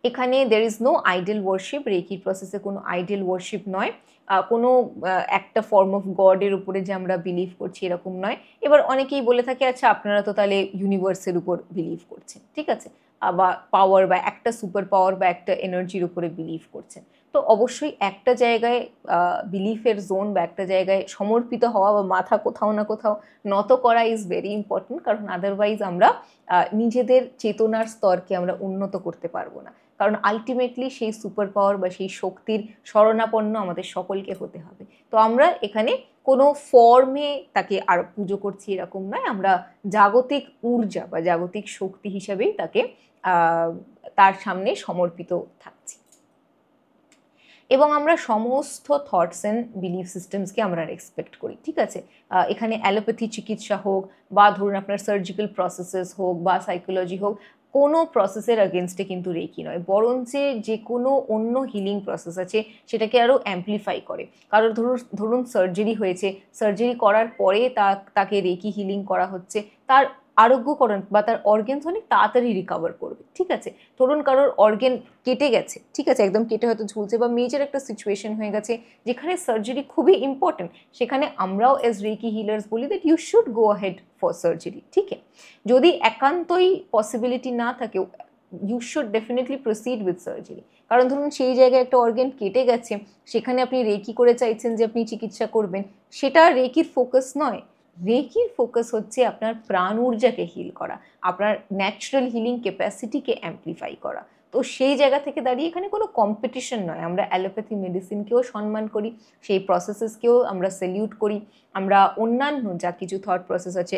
এখানে there is no idol worship, রেকির প্রসেসে কোনো আইডল ওয়ার্শিপ নয়, কোনো একটা ফর্ম অফ গডের উপরে যে আমরা বিলিভ করছি এরকম নয়। এবার অনেকেই বলে থাকে আচ্ছা আপনারা তো তাহলে ইউনিভার্সের উপর বিলিভ করছেন, ঠিক আছে, বা পাওয়ার বা একটা সুপার পাওয়ার বা একটা এনার্জির উপরে বিলিভ করছেন, তো অবশ্যই একটা জায়গায় বিলিফের জোন বা একটা জায়গায় সমর্পিত হওয়া বা মাথা কোথাও না কোথাও নত করা ইজ ভেরি ইম্পর্টেন্ট, কারণ আদারওয়াইজ আমরা নিজেদের চেতনার স্তরকে আমরা উন্নত করতে পারবো না, কারণ আলটিমেটলি সেই সুপার পাওয়ার বা সেই শক্তির শরণাপন্ন আমাদের সকলকে হতে হবে। তো আমরা এখানে কোনো ফর্মে তাকে আর পুজো করছি এরকম নয়, আমরা জাগতিক ঊর্জা বা জাগতিক শক্তি হিসাবেই তাকে তার সামনে সমর্পিত থাকছি, এবং আমরা সমস্ত থটস অ্যান্ড বিলিফ সিস্টেমসকে আমরা রেসপেক্ট করি। ঠিক আছে, এখানে অ্যালোপ্যাথি চিকিৎসা হোক বা ধরুন আপনার সার্জিক্যাল প্রসেসেস হোক বা সাইকোলজি হোক, কোনো প্রসেসের আগেনস্টে কিন্তু রেকি নয়, বরঞ্চ যে কোনো অন্য হিলিং প্রসেস আছে সেটাকে আরও অ্যাম্পলিফাই করে। কারণ ধরুন সার্জারি হয়েছে, সার্জারি করার পরে তাকে রেকি হিলিং করা হচ্ছে, তার আরোগ্যকরণ বা তার অর্গ্যানস অনেক তাড়াতাড়ি রিকভার করবে। ঠিক আছে, ধরুন কারোর অর্গ্যান কেটে গেছে, ঠিক আছে, একদম কেটে হয়তো ঝুলছে বা মেজর একটা সিচুয়েশন হয়ে গেছে যেখানে সার্জারি খুবই ইম্পর্টেন্ট, সেখানে আমরাও এজ রেকি হিলার্স বলি that you should go ahead for surgery. ঠিক আছে, যদি একান্তই পসিবিলিটি না থাকে you should definitely proceed with surgery, কারণ ধরুন সেই জায়গায় একটা অর্গ্যান কেটে গেছে, সেখানে আপনি রেকি করে চাইছেন যে আপনি চিকিৎসা করবেন, সেটা রেকির ফোকাস নয়। রেকির ফোকাস হচ্ছে আপনার প্রাণ ঊর্জাকে হিল করা, আপনার ন্যাচারাল হিলিং ক্যাপাসিটিকে অ্যাম্পলিফাই করা। তো সেই জায়গা থেকে দাঁড়িয়ে এখানে কোনো কম্পিটিশন নয়, আমরা অ্যালোপ্যাথি মেডিসিনকেও সম্মান করি, সেই প্রসেসেসকেও আমরা স্যালিউট করি, আমরা অন্যান্য যা কিছু থট প্রসেস আছে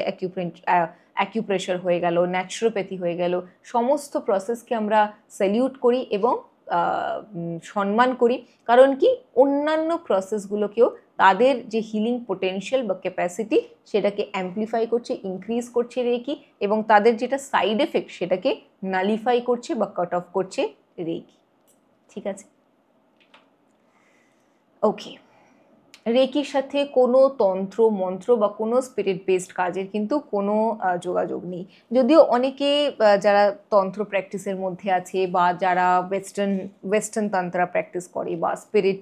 অ্যাকিউপ্রেশার হয়ে গেল, ন্যাচুরোপ্যাথি হয়ে গেল, সমস্ত প্রসেসকে আমরা স্যালিউট করি এবং সম্মান করি, কারণ কি অন্যান্য প্রসেসগুলোকেও তাদের যে হিলিং পোটেনশিয়াল বা ক্যাপাসিটি সেটাকে অ্যাম্পলিফাই করছে, ইনক্রিজ করছে রেকি, এবং তাদের যেটা সাইড এফেক্ট সেটাকে নালিফাই করছে বা কাট অফ করছে রেকি। ঠিক আছে, ওকে, রেকির সাথে কোনো তন্ত্র মন্ত্র বা কোনো স্পিরিট বেসড কাজের কিন্তু কোনো যোগাযোগ নেই। যদিও অনেকে যারা তন্ত্র প্র্যাকটিসের মধ্যে আছে বা যারা ওয়েস্টার্ন তন্ত্রা প্র্যাকটিস করে বা স্পিরিট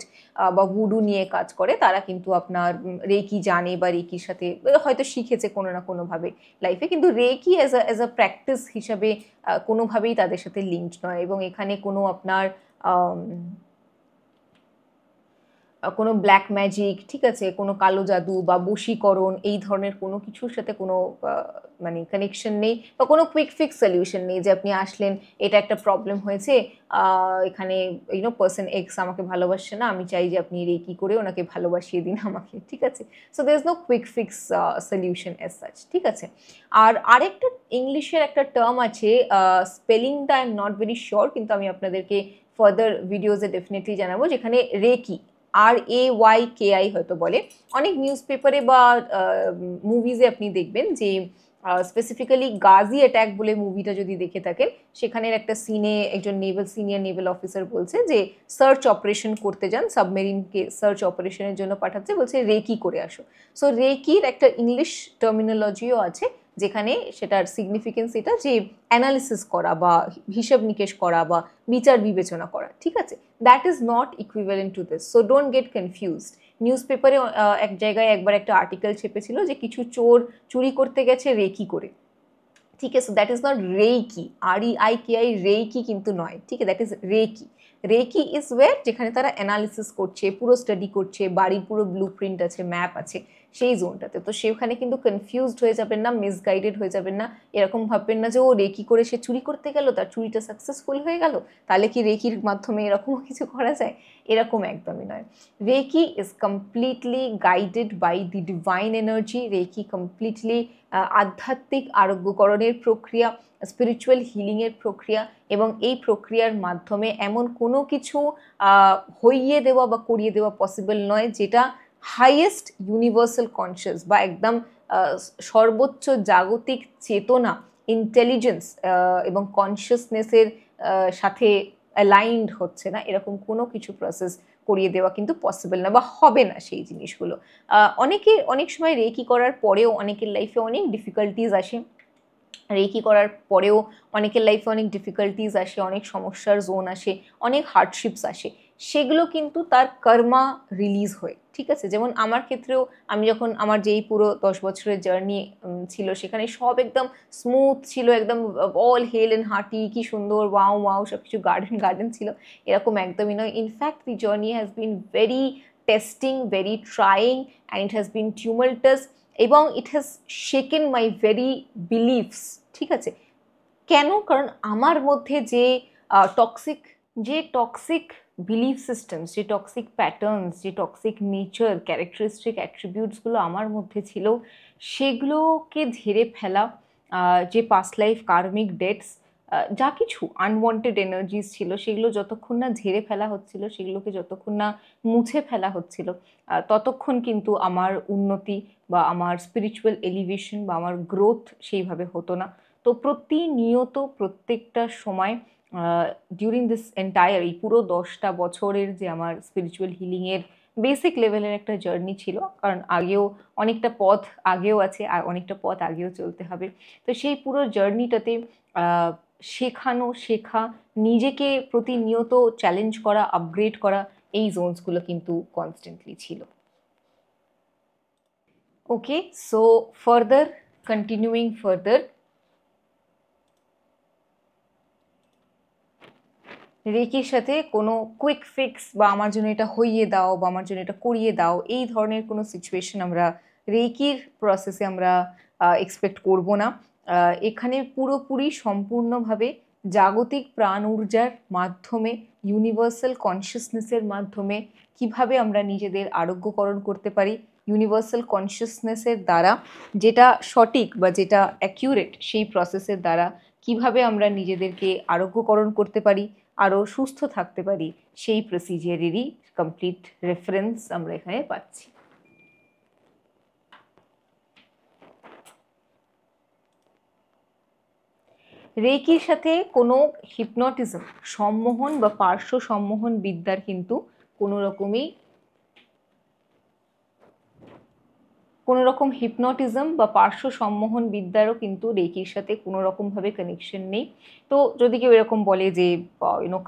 বা ভুডু নিয়ে কাজ করে, তারা কিন্তু আপনার রেকি জানে বা রেকির সাথে হয়তো শিখেছে কোনো না কোনোভাবে লাইফে, কিন্তু রেকি অ্যাজ আ প্র্যাকটিস হিসাবে কোনোভাবেই তাদের সাথে লিঙ্কড নয়। এবং এখানে কোনো আপনার কোনো ব্ল্যাক ম্যাজিক, ঠিক আছে, কোনো কালো জাদু বা বশীকরণ এই ধরনের কোনো কিছুর সাথে কোনো মানে কানেকশন নেই বা কোনো কুইক ফিক্স সলিউশন নেই যে আপনি আসলেন, এটা একটা প্রবলেম হয়েছে, এখানে পার্সন এক্স আমাকে ভালোবাসছে না, আমি চাই যে আপনি রেকি করে ওনাকে ভালোবাসিয়ে দিন আমাকে, ঠিক আছে। So there is no quick fix solution as such, ঠিক আছে। আর আরেকটা ইংলিশের একটা টার্ম আছে, স্পেলিংটা I am not very sure, কিন্তু আমি আপনাদেরকে ফার্দার ভিডিওজে ডেফিনেটলি জানাবো, যেখানে রেকি RAYKI হয়তো বলে। অনেক নিউজ পেপারে বা মুভিজে আপনি দেখবেন যে স্পেসিফিক্যালি গাজি অ্যাট্যাক বলে মুভিটা যদি দেখে থাকেন, সেখানের একটা সিনে একজন সিনিয়র নেভাল অফিসার বলছে যে সার্চ অপারেশন করতে যান, সাবমেরিনকে সার্চ অপারেশনের জন্য পাঠাচ্ছে, বলছে রেকি করে আসো। সো রেকির একটা ইংলিশ টার্মিনোলজিও আছে, যেখানে সেটার সিগনিফিকেন্স এটা যে অ্যানালিসিস করা বা হিসাব নিকেশ করা বা বিচার বিবেচনা করা, ঠিক আছে। That is not equivalent to this, so don't get confused. News পেপারে এক জায়গায় একবার একটা আর্টিকেল ছেপেছিল যে কিছু চোর চুরি করতে গেছে রেকি করে, ঠিক আছে। That is not reiki, REIKI, reiki কিন্তু নয়, ঠিক আছে, that is reiki. Reiki is where যেখানে তারা অ্যানালিসিস করছে, পুরো স্টাডি করছে, বাড়ির পুরো ব্লু প্রিন্ট আছে, ম্যাপ আছে, সেই জোনটাতে। তো সেখানে কিন্তু কনফিউজড হয়ে যাবেন না, মিসগাইডেড হয়ে যাবেন না, এরকম ভাববেন না যে ও রেকি করে সে চুরি করতে গেল, তার চুরিটা সাকসেসফুল হয়ে গেল, তাহলে কি রেকির মাধ্যমে এরকমও কিছু করা যায়, এরকম একদমই নয়। Reiki is completely guided by the divine energy. Reiki completely আধ্যাত্মিক আরোগ্যকরণের প্রক্রিয়া, স্পিরিচুয়াল হিলিংয়ের প্রক্রিয়া, এবং এই প্রক্রিয়ার মাধ্যমে এমন কোনো কিছু হইয়ে দেওয়া বা করিয়ে দেওয়া পসিবল নয় যেটা হাইয়েস্ট ইউনিভার্সাল কনসিয়াস বা একদম সর্বোচ্চ জাগতিক চেতনা, ইন্টেলিজেন্স এবং কনসিয়াসনেসের সাথে অ্যালাইন্ড হচ্ছে না, এরকম কোনো কিছু প্রসেস করিয়ে দেওয়া কিন্তু পসিবল না বা হবে না সেই জিনিসগুলো। অনেক সময় রেকি করার পরেও অনেকের লাইফে অনেক ডিফিকাল্টিজ আসে, রেকি করার পরেও অনেকের লাইফে অনেক ডিফিকাল্টিজ আসে, অনেক সমস্যার জোন আসে, অনেক হার্ডশিপস আসে, সেগুলো কিন্তু তার কর্মা রিলিজ হয়, ঠিক আছে। যেমন আমার ক্ষেত্রেও আমি যখন আমার যেই পুরো 10 বছরের জার্নি ছিল, সেখানে সব একদম স্মুথ ছিল, একদম অল হেল অ্যান্ড হার্টি, কি সুন্দর, ওয়াও ওয়াও, সব কিছু গার্ডেন গার্ডেন ছিল, এরকম একদমই নয়। In fact the journey has been very testing, very trying, and it has been tumultuous, এবং it has shaken my very beliefs, ঠিক আছে। কেন? কারণ আমার মধ্যে যে টক্সিক বিলিফ সিস্টেমস, যে টক্সিক প্যাটার্নস, যে টক্সিক নেচার, ক্যারেক্টারিস্টিক অ্যাট্রিবিউটসগুলো আমার মধ্যে ছিল, সেগুলোকে ঝেড়ে ফেলা, যে পাস্ট লাইফ কার্মিক ডেটস, যা কিছু আনওয়ান্টেড এনার্জিস ছিল, সেগুলো যতক্ষণ না ঝেড়ে ফেলা হচ্ছিল, সেগুলোকে যতক্ষণ না মুছে ফেলা হচ্ছিল, ততক্ষণ কিন্তু আমার উন্নতি বা আমার স্পিরিচুয়াল এলিভেশন বা আমার গ্রোথ সেইভাবে হতো না। তো প্রতিনিয়ত প্রত্যেকটা সময় ডিউরিং দিস এন্টায়ার, এই পুরো 10টা বছরের যে আমার স্পিরিচুয়াল হিলিংয়ের বেসিক লেভেলের একটা জার্নি ছিল, কারণ আগেও অনেকটা পথ আগেও আছে আর অনেকটা পথ আগেও চলতে হবে। তো সেই পুরো জার্নিটাতে শেখা, নিজেকে প্রতিনিয়ত চ্যালেঞ্জ করা, আপগ্রেড করা, এই জোনসগুলো কিন্তু কনস্ট্যান্টলি ছিল। ওকে, সো ফার্দার, কন্টিনিউইং ফার্দার, রেকির সাথে কোনো কুইক ফিক্স বা আমার জন্য এটা হইয়ে দাও বা আমার জন্য এটা করিয়ে দাও, এই ধরনের কোনো সিচুয়েশন আমরা রেকির প্রসেসে আমরা এক্সপেক্ট করব না। এখানে পুরোপুরি সম্পূর্ণভাবে জাগতিক প্রাণ ঊর্জার মাধ্যমে, ইউনিভার্সাল কনসিয়াসনেসের মাধ্যমে কিভাবে আমরা নিজেদের আরোগ্যকরণ করতে পারি, ইউনিভার্সাল কনসিয়াসনেসের দ্বারা যেটা সঠিক বা যেটা অ্যাকিউরেট, সেই প্রসেসের দ্বারা কিভাবে আমরা নিজেদেরকে আরোগ্যকরণ করতে পারি, আরও সুস্থ থাকতে পারি, সেই প্রসিজিয়ারেরই কমপ্লিট রেফারেন্স আমরা এখানে পাচ্ছি। রেকির সাথে কোনো হিপনটিজম, সম্মোহন বা পার্শ্ব সম্মোহন বিদ্যার কিন্তু কোনো রকমই কোনো রকম হিপনটিজম বা পার্শ্ব সম্মোহন বিদ্যারও কিন্তু রেকির সাথে কোনো রকমভাবে কানেকশন নেই। তো যদি কেউ এরকম বলে যে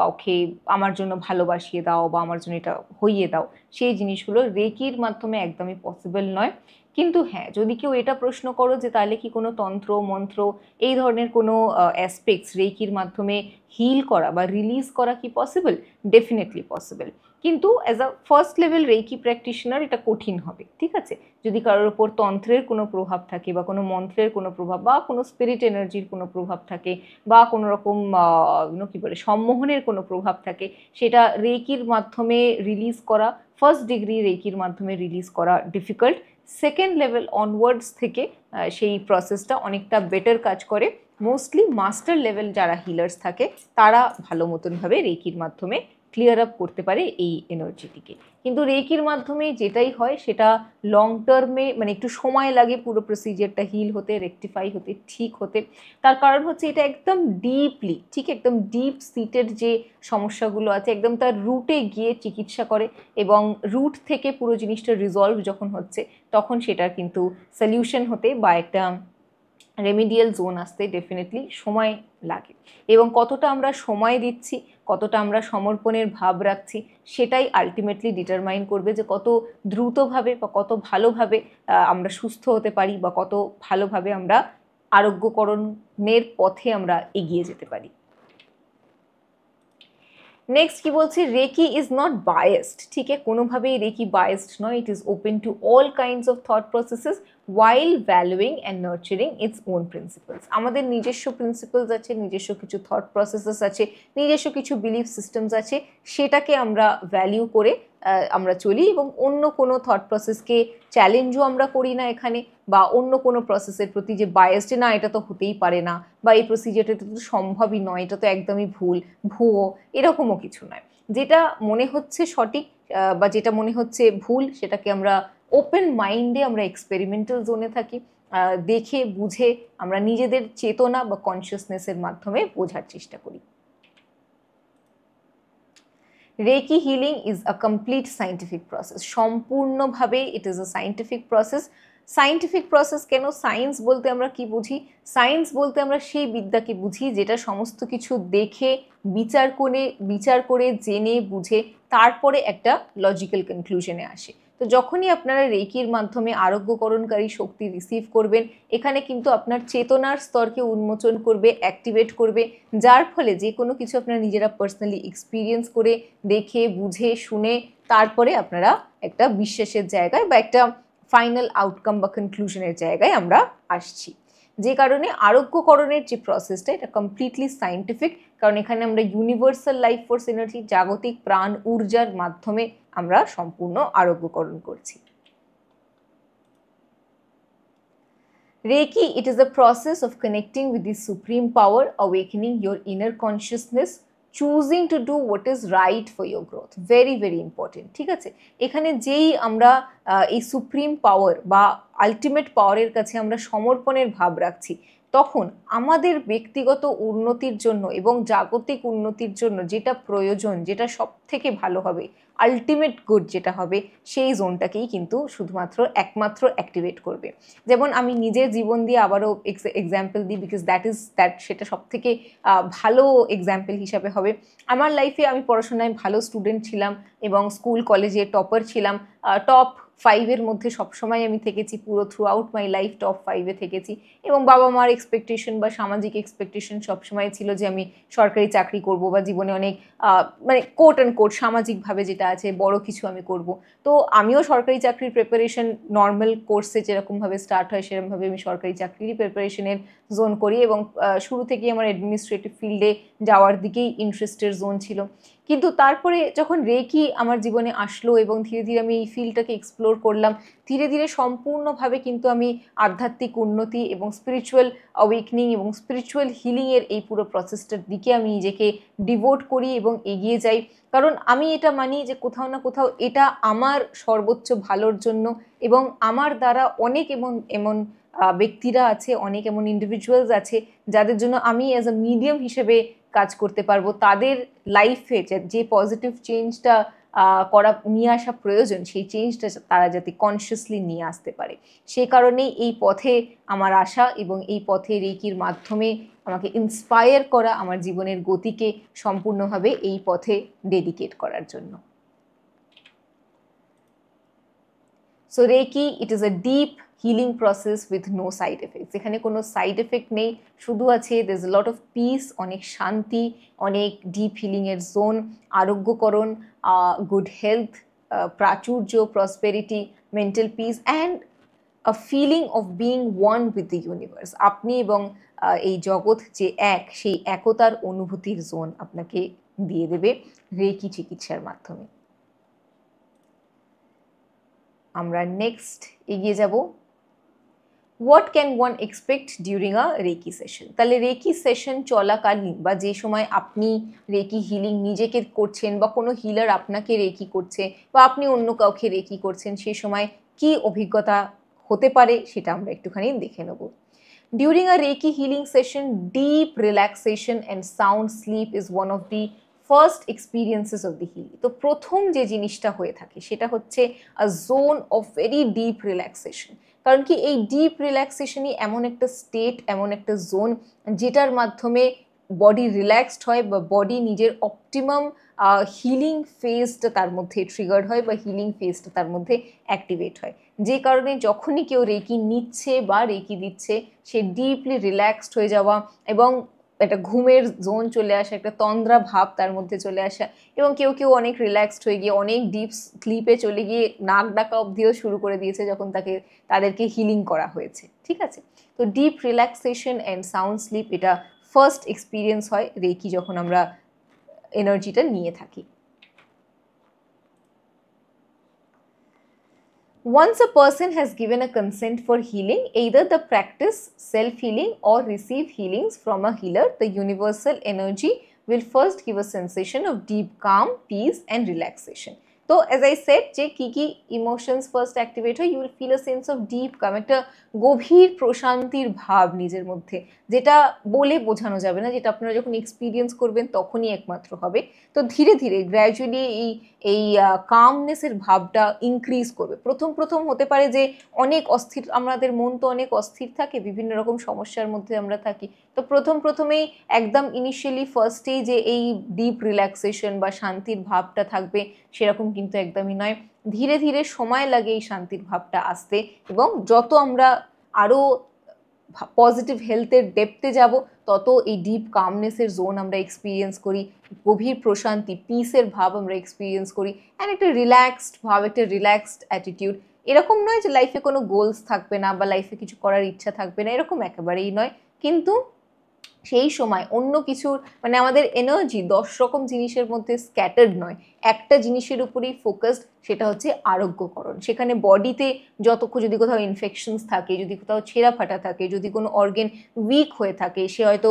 কাউকে আমার জন্য ভালোবাসিয়ে দাও বা আমার জন্য এটা হইয়ে দাও, সেই জিনিসগুলো রেকির মাধ্যমে একদমই পসিবল নয়। কিন্তু হ্যাঁ, যদি কেউ এটা প্রশ্ন করো যে তাহলে কি কোনো তন্ত্র মন্ত্র এই ধরনের কোনো অ্যাসপেক্টস রেকির মাধ্যমে হিল করা বা রিলিজ করা কি পসিবল? ডেফিনেটলি পসিবল, কিন্তু as a first level reiki practitioner এটা কঠিন হবে। ঠিক আছে, যদি কারোর ওপর তন্ত্রের কোনো প্রভাব থাকে বা কোনো মন্ত্রের কোনো প্রভাব বা কোনো স্পিরিট এনার্জির কোনো প্রভাব থাকে বা কোনো রকম কি বলে সম্মোহনের কোনো প্রভাব থাকে, সেটা রেকির মাধ্যমে রিলিজ করা, ফার্স্ট ডিগ্রি রেকির মাধ্যমে রিলিজ করা ডিফিকাল্ট। সেকেন্ড লেভেল অনওয়ার্ডস থেকে সেই প্রসেসটা অনেকটা বেটার কাজ করে। মোস্টলি মাস্টার লেভেল যারা হিলার্স থাকে তারা ভালো মতনভাবে রেকির মাধ্যমে ক্লিয়ার আপ করতে পারে এই এনার্জিটিকে। কিন্তু রেকির মাধ্যমে যেটাই হয় সেটা লং টার্মে মানে একটু সময় লাগে পুরো প্রসিজারটা হিল হতে, রেকটিফাই হতে, ঠিক হতে। তার কারণ হচ্ছে এটা একদম ডিপলি, ঠিক একদম ডিপ সিটেড যে সমস্যাগুলো আছে একদম তার রুটে গিয়ে চিকিৎসা করে, এবং রুট থেকে পুরো জিনিসটা রিজলভ যখন হচ্ছে তখন সেটা কিন্তু সলিউশন হতে বা একটা রেমিডিয়াল জোন আসতে ডেফিনেটলি সময় লাগে। এবং কতটা আমরা সময় দিচ্ছি, কতটা আমরা সমর্পণের ভাব রাখছি, সেটাই আলটিমেটলি ডিটারমাইন করবে যে কত দ্রুতভাবে বা কত ভালোভাবে আমরা সুস্থ হতে পারি বা কত ভালোভাবে আমরা আরোগ্যকরণের পথে আমরা এগিয়ে যেতে পারি। নেক্সট কি বলছি, রেকি ইজ নট বায়াসড। ঠিক আছে, কোনোভাবেই রেকি বায়াসড নয়। It is open to all kinds of thought processes while valuing and nurturing its own principles. আমাদের নিজস্ব প্রিন্সিপালস আছে, নিজস্ব কিছু থট প্রসেসেস আছে, নিজস্ব কিছু বিলিফ সিস্টেমস আছে, সেটাকে আমরা ভ্যালিউ করে আমরা চলি, এবং অন্য কোনো থট প্রসেসকে চ্যালেঞ্জও আমরা করি না এখানে, বা অন্য কোনো প্রসেসের প্রতি যে বায়াসড না এটা তো হতেই পারে না, বা এই প্রসিজারটা তো সম্ভবই নয়, এটা তো একদমই ভুয়ো, এরকমও কিছু নয়। যেটা মনে হচ্ছে সঠিক বা যেটা মনে হচ্ছে ভুল, সেটাকে আমরা ওপেন মাইন্ডে আমরা এক্সপেরিমেন্টাল জোনে থাকি, দেখে বুঝে আমরা নিজেদের চেতনা বা কনসিয়াসনেসের মাধ্যমে বোঝার চেষ্টা করি। Reiki healing is a complete scientific process. সম্পূর্ণভাবে it is a scientific process. Scientific process কেন? সায়েন্স বলতে আমরা কি বুঝি? সায়েন্স বলতে আমরা সেই বিদ্যাকে বুঝি যেটা সমস্ত কিছু দেখে বিচার করে জেনে বুঝে তারপরে একটা লজিক্যাল কনক্লুশনে আসে। তো যখনই আপনারা রেকির মাধ্যমে আরোগ্যকরণকারী শক্তি রিসিভ করবেন, এখানে কিন্তু আপনার চেতনার স্তরকে উন্মোচন করবে, অ্যাক্টিভেট করবে, যার ফলে যে কোনো কিছু আপনারা নিজেরা পার্সোনালি এক্সপিরিয়েন্স করে দেখে বুঝে শুনে তারপরে আপনারা একটা বিশ্বাসের জায়গায় বা একটা ফাইনাল আউটকাম বা কনক্লুশনের জায়গায় আমরা আসছি। যে কারণে আরোগ্যকরণের যে প্রসেসটা এটা কমপ্লিটলি সায়েন্টিফিক, কারণ এখানে আমরা ইউনিভার্সাল লাইফ ফোর্স এনার্জি, জাগতিক প্রাণ ঊর্জার মাধ্যমে আমরা সম্পূর্ণ আরোগ্যকরণ করছি। Reiki, it is a process of connecting with the supreme power, awakening your inner consciousness, choosing to do what is right for your growth. Very, very important. ঠিক আছে, এখানে যেই আমরা এই সুপ্রিম পাওয়ার বা আলটিমেট পাওয়ারের কাছে আমরা সমর্পণের ভাব রাখছি, তখন আমাদের ব্যক্তিগত উন্নতির জন্য এবং জাগতিক উন্নতির জন্য যেটা প্রয়োজন, যেটা সব থেকে ভালো হবে, আলটিমেট গুড যেটা হবে, সেই জোনটাকেই কিন্তু শুধুমাত্র একমাত্র অ্যাক্টিভেট করবে। যেমন আমি নিজের জীবন দিয়ে আবারও এক্সাম্পল দিই, বিকজ সেটা সব থেকে ভালো এক্সাম্পল হিসাবে হবে। আমার লাইফে আমি পড়াশোনায় ভালো স্টুডেন্ট ছিলাম এবং স্কুল কলেজে টপার ছিলাম, টপ 5-এর মধ্যে সবসময় আমি থেকেছি, পুরো throughout my life top 5-এ থেকেছি। এবং বাবা মার এক্সপেকটেশন বা সামাজিক এক্সপেকটেশন সবসময় ছিল যে আমি সরকারি চাকরি করব বা জীবনে অনেক মানে কোট অ্যান্ড কোট সামাজিকভাবে যেটা আছে বড় কিছু আমি করব। তো আমিও সরকারি চাকরির প্রিপারেশন নর্মাল কোর্সে যেরকমভাবে স্টার্ট হয় সেরকমভাবে আমি সরকারি চাকরিরই প্রিপারেশনের জোন করি, এবং শুরু থেকেই আমার অ্যাডমিনিস্ট্রেটিভ ফিল্ডে যাওয়ার দিকেই ইন্টারেস্টের জোন ছিল। কিন্তু তারপরে যখন রেকি আমার জীবনে আসলো এবং ধীরে ধীরে আমি এই ফিল্ডটাকে এক্সপ্লোর করলাম, ধীরে ধীরে সম্পূর্ণভাবে কিন্তু আমি আধ্যাত্মিক উন্নতি এবং স্পিরিচুয়াল অ্যাওয়েকনিং এবং স্পিরিচুয়াল হিলিংয়ের এই পুরো প্রসেসটার দিকে আমি নিজেকে ডিভোট করি এবং এগিয়ে যাই। কারণ আমি এটা মানি যে কোথাও না কোথাও এটা আমার সর্বোচ্চ ভালোর জন্য, এবং আমার দ্বারা অনেক এমন ব্যক্তিরা আছে, অনেক এমন ইন্ডিভিজুয়ালস আছে যাদের জন্য আমি অ্যাজ আ মিডিয়াম হিসেবে কাজ করতে পারবো, তাদের লাইফে যে পজিটিভ চেঞ্জটা নিয়ে আসা প্রয়োজন, সেই চেঞ্জটা তারা যাতে কনসিয়াসলি নিয়ে আসতে পারে। সেই কারণেই এই পথে আমার আসা এবং এই পথে রেকির মাধ্যমে আমাকে ইন্সপায়ার করা, আমার জীবনের গতিকে সম্পূর্ণভাবে এই পথে ডেডিকেট করার জন্য। So reiki, it is a deep healing process with no side effects. এখানে কোনো সাইড এফেক্ট নেই, শুধু আছে there is a lot of peace, অনেক শান্তি, অনেক ডিপ হিলিংয়ের জোন, আরোগ্যকরণ, গুড হেলথ, প্রাচুর্য, prosperity, mental peace and a feeling of being one with the universe. আপনি এবং এই জগৎ যে এক, সেই একতার অনুভূতির জোন আপনাকে দিয়ে দেবে রেকি চিকিৎসার মাধ্যমে। আমরা নেক্সট এগিয়ে যাব, what can one expect during a reiki session. তাহলে রেকি সেশন চলাকালীন বা যে সময় আপনি রেকি হিলিং নিজেকে করছেন বা কোনো হিলার আপনাকে রেকি করছে বা আপনি অন্য কাউকে রেকি করছেন, সেই সময় কি অভিজ্ঞতা হতে পারে সেটা আমরা একটুখানি দেখে নেব। During a reiki healing session, deep relaxation and sound sleep is one of the first experiences of the healing. তো প্রথম যে জিনিসটা হয়ে থাকে সেটা হচ্ছে a zone of very deep relaxation. কারণ কি, এই ডিপ রিল্যাক্সেশনই এমন একটা স্টেট, এমন একটা জোন যেটার মাধ্যমে বডি রিল্যাক্সড হয় বা বডি নিজের অপটিমাম হিলিং ফেজটা তার মধ্যে ট্রিগার্ড হয় বা হিলিং ফেজটা তার মধ্যে অ্যাক্টিভেট হয়। যে কারণে যখনই কেউ রেকি নিচ্ছে বা রেকি দিচ্ছে, সে ডিপলি রিল্যাক্সড হয়ে যাওয়া এবং একটা ঘুমের জোন চলে আসা, একটা তন্দ্রা ভাব তার মধ্যে চলে আসা, এবং কেউ কেউ অনেক রিল্যাক্সড হয়ে গিয়ে অনেক ডিপ স্লিপে চলে গিয়ে নাক ডাকা অবধিও শুরু করে দিয়েছে যখন তাদেরকে হিলিং করা হয়েছে। ঠিক আছে, তো deep relaxation and sound slip, এটা ফার্স্ট এক্সপিরিয়েন্স হয় রেকি যখন আমরা এনার্জিটা নিয়ে থাকি। Once a person has given a consent for healing, either the practice self-healing or receive healings from a healer, the universal energy will first give a sensation of deep calm, peace and relaxation. তো as I said যে কি ইমোশনস ফার্স্ট অ্যাক্টিভেট হয়, you will feel a sense of deep calm, একটা গভীর প্রশান্তির ভাব নিজের মধ্যে, যেটা বলে বোঝানো যাবে না, যেটা আপনারা যখন এক্সপিরিয়েন্স করবেন তখনই একমাত্র হবে। তো ধীরে ধীরে গ্র্যাজুয়ালি এই কামনেসের ভাবটা ইনক্রিজ করবে। প্রথম হতে পারে যে অনেক অস্থির, আমাদের মন তো অনেক অস্থির থাকে, বিভিন্ন রকম সমস্যার মধ্যে আমরা থাকি। তো প্রথমেই একদম ইনিশিয়ালি ফার্স্টেই যে এই ডিপ রিল্যাক্সেশন বা শান্তির ভাবটা থাকবে সেরকম কিন্তু একদমই নয়। ধীরে ধীরে সময় লাগে এই শান্তির ভাবটা আসতে, এবং যত আমরা আরও পজিটিভ হেলথের ডেপথে যাব তত এই ডিপ কামনেসের জোন আমরা এক্সপিরিয়েন্স করি, গভীর প্রশান্তি, পিসের ভাব আমরা এক্সপিরিয়েন্স করি, অ্যান্ড একটা রিল্যাক্সড ভাব, একটা রিল্যাক্সড অ্যাটিটিউড। এরকম নয় যে লাইফে কোনো গোলস থাকবে না বা লাইফে কিছু করার ইচ্ছা থাকবে না, এরকম একেবারেই নয়। কিন্তু সেই সময় অন্য কিছুর মানে আমাদের এনার্জি 10 রকম জিনিসের মধ্যে স্ক্যাটার্ড নয়, একটা জিনিসের উপরেই ফোকাসড, সেটা হচ্ছে আরোগ্যকরণ। সেখানে বডিতে যদি কোথাও ইনফেকশনস থাকে, যদি কোথাও ছেঁড়া ফাটা থাকে, যদি কোনো অর্গেন উইক হয়ে থাকে, সে হয়তো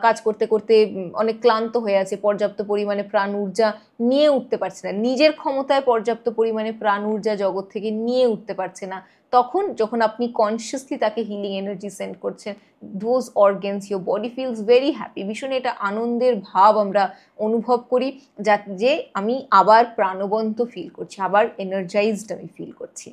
কাজ করতে করতে অনেক ক্লান্ত হয়ে আছে, পর্যাপ্ত পরিমাণে প্রাণ ঊর্জা নিয়ে উঠতে পারছে না, নিজের ক্ষমতায় পর্যাপ্ত পরিমাণে প্রাণ ঊর্জা জগৎ থেকে নিয়ে উঠতে পারছে না, তখন যখন আপনি কনসিয়াসলি তাকে হিলিং এনার্জি সেন্ড করছেন, those organs, your body feels very happy, ভীষণ এটা আনন্দের ভাব আমরা অনুভব করি, যে আমি আবার প্রাণবন্ত ফিল করছি, আবার এনার্জাইজড আমি ফিল করছি।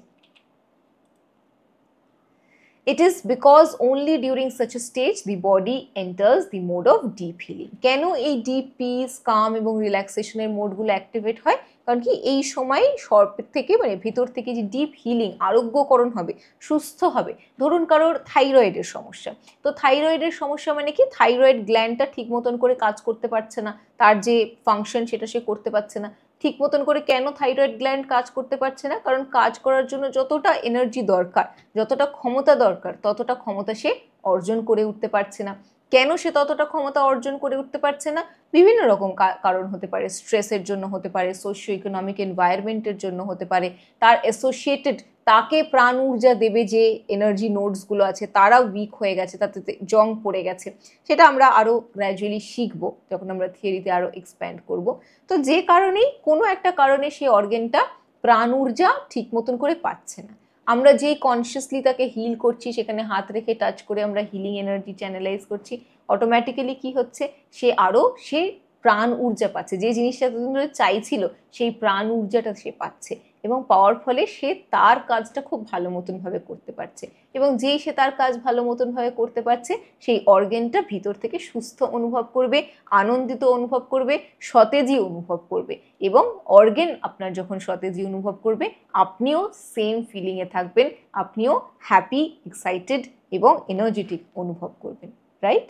It is because only during such a stage the body enters the mode of deep healing. কেন এই ডিপ পিস, কাম এবং রিল্যাক্সেশনের মোডগুলো অ্যাক্টিভেট হয়? কারণ কি এই সময় সর্বের থেকে ভিতর থেকে যে ডিপ হিলিং, আরোগ্যকরণ হবে, সুস্থ হবে। ধরুন কারোর থাইরয়েডের সমস্যা, তো থাইরয়েডের সমস্যা মানে কি, থাইরয়েড গ্ল্যান্ডটা ঠিক মতন করে কাজ করতে পারছে না, তার যে ফাংশন সেটা সে করতে পারছে না ঠিক মতন করে। কেন থাইরয়েড গ্ল্যান্ড কাজ করতে পারছে না? কারণ কাজ করার জন্য যতটা এনার্জি দরকার, যতটা ক্ষমতা দরকার, ততটা ক্ষমতা সে অর্জন করে উঠতে পারছে না। কেন সে ততটা ক্ষমতা অর্জন করে উঠতে পারছে না? বিভিন্ন রকম কারণ হতে পারে, স্ট্রেসের জন্য হতে পারে, সোশিও ইকোনমিক এনভায়রনমেন্টের জন্য হতে পারে, তার অ্যাসোসিয়েটেড তাকে প্রাণ ঊর্জা দেবে যে এনার্জি নোডসগুলো আছে তারা উইক হয়ে গেছে, তাতে জং পড়ে গেছে। সেটা আমরা আরও গ্র্যাজুয়ালি শিখবো যখন আমরা থিওরিতে আরও এক্সপ্যান্ড করব। তো যে কারণেই কোনো একটা কারণে সেই অর্গেনটা প্রাণ ঊর্জা ঠিক মতন করে পাচ্ছে না, আমরা যেই কনসিয়াসলি তাকে হিল করছি, সেখানে হাত রেখে টাচ করে আমরা হিলিং এনার্জি চ্যানেলাইজ করছি, অটোমেটিক্যালি কি হচ্ছে, সে প্রাণ ঊর্জা পাচ্ছে, যে জিনিসটা এতদিন ধরে চাইছিল সেই প্রাণ ঊর্জাটা সে পাচ্ছে, এবং পাওয়ার ফলে সে তার কাজটা খুব ভালো মতন ভাবে করতে পারছে, এবং যেই সে তার কাজ ভালো মতন ভাবে করতে পারছে সেই অর্গানটা ভিতর থেকে সুস্থ অনুভব করবে, আনন্দিত অনুভব করবে, সতেজই অনুভব করবে, এবং অর্গান আপনার যখন সতেজই অনুভব করবে আপনিও সেম ফিলিংয়ে থাকবেন, আপনিও হ্যাপি, এক্সাইটেড এবং এনার্জেটিক অনুভব করবেন, right?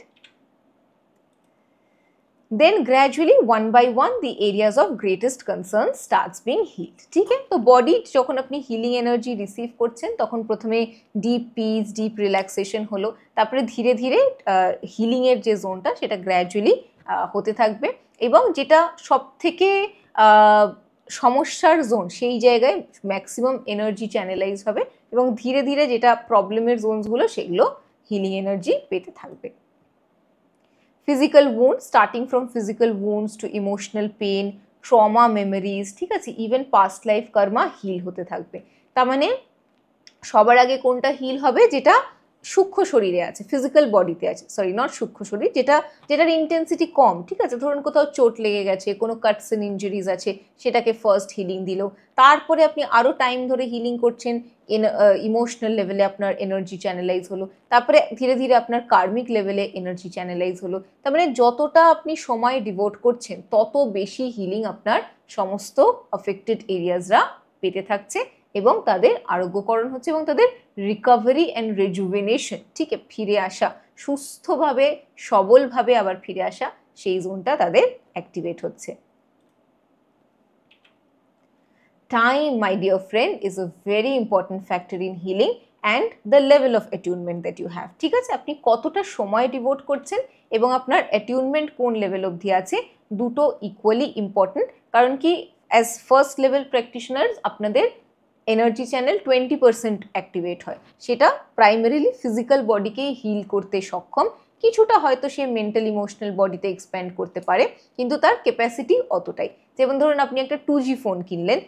Then gradually one by one the areas of greatest concern starts being healed. ঠিক আছে, তো বডি যখন আপনি হিলিং এনার্জি রিসিভ করছেন তখন প্রথমে ডিপ পিস, ডিপ রিল্যাক্সেশন হলো, তারপরে ধীরে ধীরে হিলিংয়ের যে জোনটা সেটা গ্র্যাজুয়ালি হতে থাকবে, এবং যেটা সব থেকে সমস্যার জোন সেই জায়গায় ম্যাক্সিমাম এনার্জি চ্যানেলাইজ হবে, এবং ধীরে ধীরে যেটা প্রবলেমের জোনসগুলো সেগুলো হিলিং এনার্জি পেতে থাকবে। Physical wounds, starting from physical wounds to emotional pain, trauma memories, ঠিক আছে, even past life karma heal হতে থাকবে। তার মানে সবার আগে কোনটা হিল হবে? যেটা সূক্ষ্ম শরীরে আছে, ফিজিক্যাল বডিতে আছে, সরি নট সূক্ষ্ম শরীর, যেটার ইন্টেন্সিটি কম, ঠিক আছে, ধরুন কোথাও চোট লেগে গেছে, কোনো কাটস এন্ড ইনজুরিজ আছে, সেটাকে ফার্স্ট হিলিং দিল, তারপরে আপনি আরও টাইম ধরে হিলিং করছেন, ইমোশনাল লেভেলে আপনার এনার্জি চ্যানেলাইজ হলো, তারপরে ধীরে ধীরে আপনার কার্মিক লেভেলে এনার্জি চ্যানেলাইজ হলো। তার মানে যতটা আপনি সময় ডিভোট করছেন তত বেশি হিলিং আপনার সমস্ত অ্যাফেক্টেড এরিয়াজরা পেতে থাকছে, এবং তাদের আরোগ্যকরণ হচ্ছে, এবং তাদের রিকভারি অ্যান্ড রেজুভেনেশন, ঠিক আছে, ফিরে আসা, সুস্থভাবে সবলভাবে আবার ফিরে আসা, সেই জোনটা তাদের অ্যাক্টিভেট হচ্ছে। Time, my dear friend, is a very important factor in healing and the level of attunement that you have. ঠিক আছে, আপনি কতটা সময় ডিভোট করছেন এবং আপনার অ্যাটিউনমেন্ট কোন লেভেল অবধি আছে, দুটো ইকুয়ালি ইম্পর্টেন্ট। কারণ কি, অ্যাজ ফার্স্ট লেভেল প্র্যাকটিশনার্স আপনাদের এনার্জি চ্যানেল 20% অ্যাক্টিভেট হয়, সেটা প্রাইমারিলি ফিজিক্যাল বডিকেই হিল করতে সক্ষম, কিছুটা হয়তো সে মেন্টাল ইমোশনাল বডিতে এক্সপ্যান্ড করতে পারে, কিন্তু তার ক্যাপাসিটি অতটাই। যেমন ধরুন আপনি একটা 2G ফোন কিনলেন,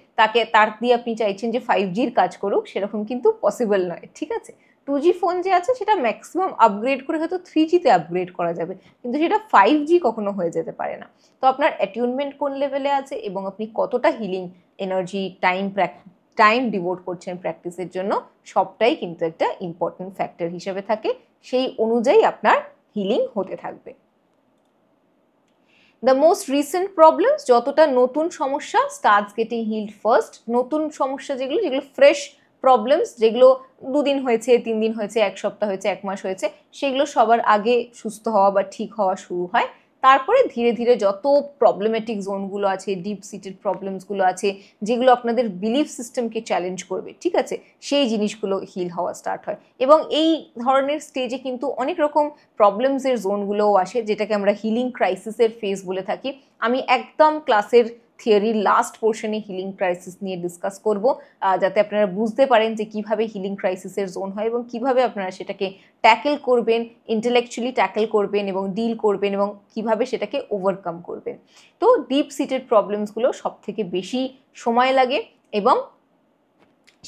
তার দিয়ে আপনি চাইছেন যে 5Gর কাজ করুক, সেরকম কিন্তু পসিবল নয়, ঠিক আছে। 2G ফোন যে আছে সেটা ম্যাক্সিমাম আপগ্রেড করে হয়তো 3Gতে আপগ্রেড করা যাবে, কিন্তু সেটা 5G কখনো হয়ে যেতে পারে না। তো আপনার অ্যাটিউনমেন্ট কোন লেভেলে আছে এবং আপনি কতটা হিলিং এনার্জি টাইম ডিভোট করছেন প্র্যাকটিসের জন্য, সবটাই কিন্তু একটা ইম্পর্টেন্ট ফ্যাক্টর হিসেবে থাকে, সেই অনুযায়ী আপনার হিলিং হতে থাকবে। দ্য মোস্ট রিসেন্ট প্রবলেমস, যতটা নতুন সমস্যা স্টার্টস গেটিং হিলড ফার্স্ট, নতুন সমস্যা যেগুলো ফ্রেশ প্রবলেমস, যেগুলো 2 দিন হয়েছে, 3 দিন হয়েছে, 1 সপ্তাহ হয়েছে, 1 মাস হয়েছে, সেগুলো সবার আগে সুস্থ হওয়া বা ঠিক হওয়া শুরু হয়। তারপরে ধীরে ধীরে যত প্রবলেমেটিক জোনগুলো আছে, ডিপ সিটেড প্রবলেমসগুলো আছে, যেগুলো আপনাদের বিলিফ সিস্টেমকে চ্যালেঞ্জ করবে, ঠিক আছে, সেই জিনিসগুলো হিল হওয়া স্টার্ট হয়। এবং এই ধরনের স্টেজে কিন্তু অনেক রকম প্রবলেমসের জোনগুলোও আসে, যেটাকে আমরা হিলিং ক্রাইসিসের ফেজ বলে থাকি। আমি একদম ক্লাসের থিওরির লাস্ট পোর্শনে হিলিং ক্রাইসিস নিয়ে ডিসকাস করব, যাতে আপনারা বুঝতে পারেন যে কিভাবে হিলিং ক্রাইসিসের জোন হয় এবং কিভাবে আপনারা সেটাকে ট্যাকেল করবেন, ইন্টেলেকচুয়ালি ট্যাকেল করবেন এবং ডিল করবেন, এবং কিভাবে সেটাকে ওভারকাম করবেন। তো ডিপ সিটেড প্রবলেমসগুলো সব থেকে বেশি সময় লাগে, এবং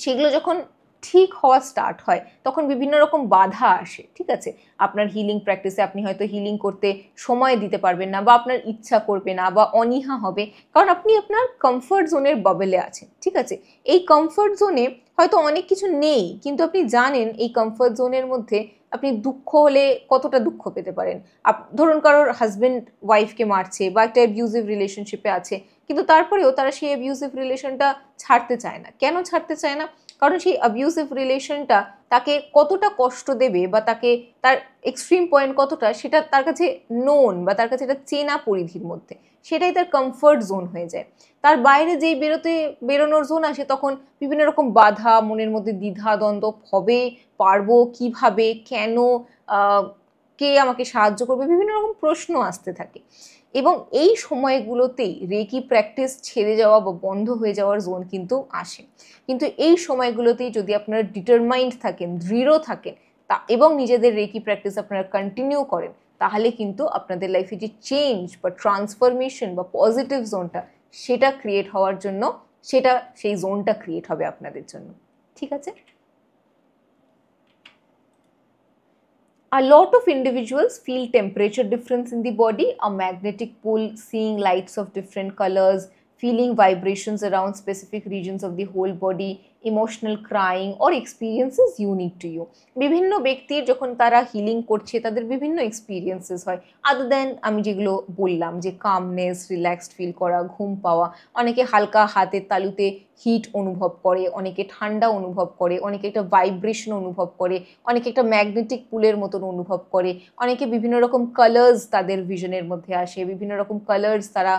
সেগুলো যখন ঠিক হওয়া স্টার্ট হয় তখন বিভিন্ন রকম বাধা আসে, ঠিক আছে। আপনার হিলিং প্র্যাকটিসে আপনি হয়তো হিলিং করতে সময় দিতে পারবেন না, বা আপনার ইচ্ছা করবে না, বা অনীহা হবে, কারণ আপনি আপনার কমফর্ট জোনের বাবেলে আছেন, ঠিক আছে। এই কমফর্ট জোনে হয়তো অনেক কিছু নেই, কিন্তু আপনি জানেন এই কমফর্ট জোনের মধ্যে আপনি দুঃখ হলে কতটা দুঃখ পেতে পারেন। ধরুন কারোর হাজব্যান্ড ওয়াইফকে মারছে বা একটা অ্যাবিউজিভ রিলেশনশিপে আছে, কিন্তু তারপরেও তারা সেই অ্যাবিউজিভ রিলেশনটা ছাড়তে চায় না। কেন ছাড়তে চায় না? কারণ সেই অ্যাবিউজিভ রিলেশনটা তাকে কতটা কষ্ট দেবে বা তাকে তার এক্সট্রিম পয়েন্ট কতটা, সেটা তার কাছে নোন বা তার কাছে এটা চেনা পরিধির মধ্যে, সেটাই তার কমফর্ট জোন হয়ে যায়। তার বাইরে যেই বেরোনোর জোন আসে তখন বিভিন্ন রকম বাধা, মনের মধ্যে দ্বিধা দ্বন্দ্ব হবে, পারবো কিভাবে, কেন, কে আমাকে সাহায্য করবে, বিভিন্ন রকম প্রশ্ন আসতে থাকে। এবং এই সময়গুলোতেই রেকি প্র্যাকটিস ছেড়ে যাওয়া বা বন্ধ হয়ে যাওয়ার জোন কিন্তু আসে। কিন্তু এই সময়গুলোতেই যদি আপনারা ডিটারমাইন্ড থাকেন, দৃঢ় থাকেন, এবং নিজেদের রেকি প্র্যাকটিস আপনারা কন্টিনিউ করেন, তাহলে কিন্তু আপনাদের লাইফে যে চেঞ্জ বা ট্রান্সফরমেশন বা পজিটিভ জোনটা, সেটা ক্রিয়েট হওয়ার জন্য সেই জোনটা ক্রিয়েট হবে আপনাদের জন্য, ঠিক আছে। A lot of individuals feel temperature difference in the body, a magnetic pull, seeing lights of different colors, feeling vibrations around specific regions of the whole body, emotional crying or experiences unique to you. বিভিন্ন ব্যক্তির যখন তারা হিলিং করছে তাদের বিভিন্ন এক্সপিরিয়েন্সেস হয় আদার দেন আমি যেগুলো বললাম যে কামনেস, রিল্যাক্সড ফিল করা, ঘুম পাওয়া, অনেকে হালকা হাতের তালুতে হিট অনুভব করে, অনেকে ঠান্ডা অনুভব করে, অনেকে একটা ভাইব্রেশন অনুভব করে, অনেকে একটা ম্যাগনেটিক পুলের মতন অনুভব করে, অনেকে বিভিন্ন রকম কালার্স তাদের ভিশনের মধ্যে আসে, বিভিন্ন রকম কালার্স তারা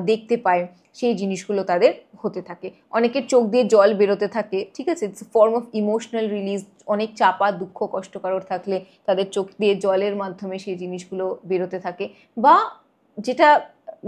দেখতে পায়, সেই জিনিসগুলো তাদের হতে থাকে। অনেকের চোখ দিয়ে জল বেরোতে থাকে, ঠিক আছে, it's form of emotional release. অনেক চাপা দুঃখ কষ্ট কারোর থাকলে তাদের চোখ দিয়ে জলের মাধ্যমে সেই জিনিসগুলো বেরোতে থাকে, বা যেটা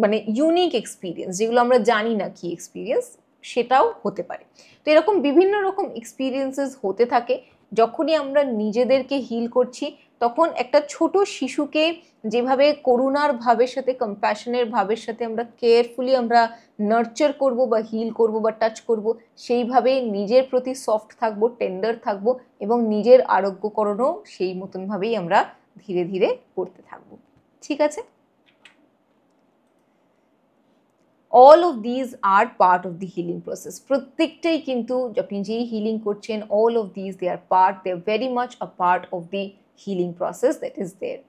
মানে ইউনিক এক্সপিরিয়েন্স যেগুলো আমরা জানি না কি এক্সপিরিয়েন্স সেটাও হতে পারে। তো এরকম বিভিন্ন রকম এক্সপিরিয়েন্সেস হতে থাকে। যখনই আমরা নিজেদেরকে হিল করছি তখন একটা ছোট শিশুকে যেভাবে করুণার ভাবের সাথে, কম্প্যাশনের ভাবের সাথে আমরা কেয়ারফুলি আমরা নার্চার করব বা হিল করব বা টাচ করব, সেইভাবে নিজের প্রতি সফট থাকবো, টেন্ডার থাকবো এবং নিজের আরোগ্যকরণও সেই মতনভাবেই আমরা ধীরে ধীরে করতে থাকবো। ঠিক আছে? all of these are part of the healing process. প্রত্যেকটাই কিন্তু আপনি যেই হিলিং করছেন, all of these they are very much a part of the healing process that is there.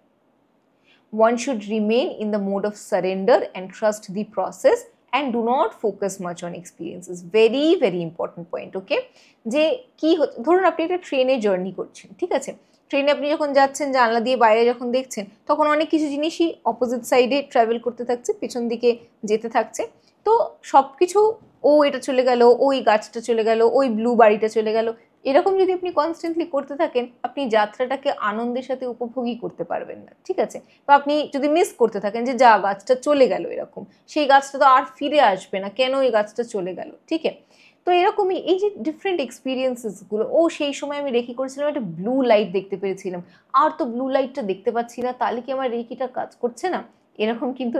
One should remain in the mode of surrender and trust the process and do not focus much on experiences. Very very important point. Okay, যে কি ধরুন আপনি একটা ট্রেনে জার্নি করছেন, ঠিক আছে, ট্রেনে আপনি যখন যাচ্ছেন জানলা দিয়ে বাইরে যখন দেখছেন তখন অনেক কিছু জিনিসই অপোজিট সাইডে ট্রাভেল করতে থাকছে, পেছন দিকে যেতে থাকছে। তো সব কিছু ও এটা চলে গেল, ওই গাছটা চলে গেল, ওই ব্লু বাড়িটা চলে গেল, এরকম যদি আপনি কনস্ট্যান্টলি করতে থাকেন আপনি যাত্রাটাকে আনন্দের সাথে উপভোগই করতে পারবেন না। ঠিক আছে, বা আপনি যদি মিস করতে থাকেন যে যা গাছটা চলে গেল এরকম, সেই গাছটা তো আর ফিরে আসবে না, কেন এই গাছটা চলে গেল। ঠিক আছে, তো এরকমই এই যে ডিফারেন্ট এক্সপিরিয়েন্সেসগুলো, ও সেই সময় আমি রেকি করেছিলাম একটা ব্লু লাইট দেখতে পেরেছিলাম, আর তো ব্লু লাইটটা দেখতে পাচ্ছি না, তাহলে কি আমার রেকিটা কাজ করছে না? এরকম কিন্তু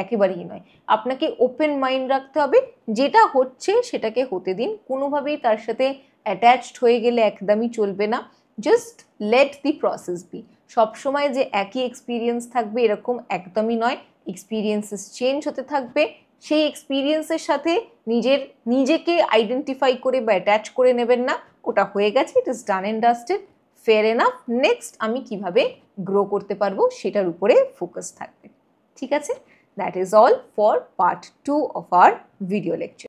একেবারেই নয়। আপনাকে ওপেন মাইন্ড রাখতে হবে, যেটা হচ্ছে সেটাকে হতে দিন, কোনোভাবেই তার সাথে অ্যাটাচড হয়ে গেলে একদমই চলবে না। Just let the process be. সবসময় যে একই এক্সপিরিয়েন্স থাকবে এরকম একদমই নয়, এক্সপিরিয়েন্সেস চেঞ্জ হতে থাকবে। সেই এক্সপিরিয়েন্সের সাথে নিজেকে আইডেন্টিফাই করে বা অ্যাটাচ করে নেবেন না, ওটা হয়ে গেছে, it is done and dusted, fair enough, next আমি কিভাবে গ্রো করতে পারবো সেটার উপরে ফোকাস থাকবে। ঠিক আছে, that is all for part 2 of our video lecture.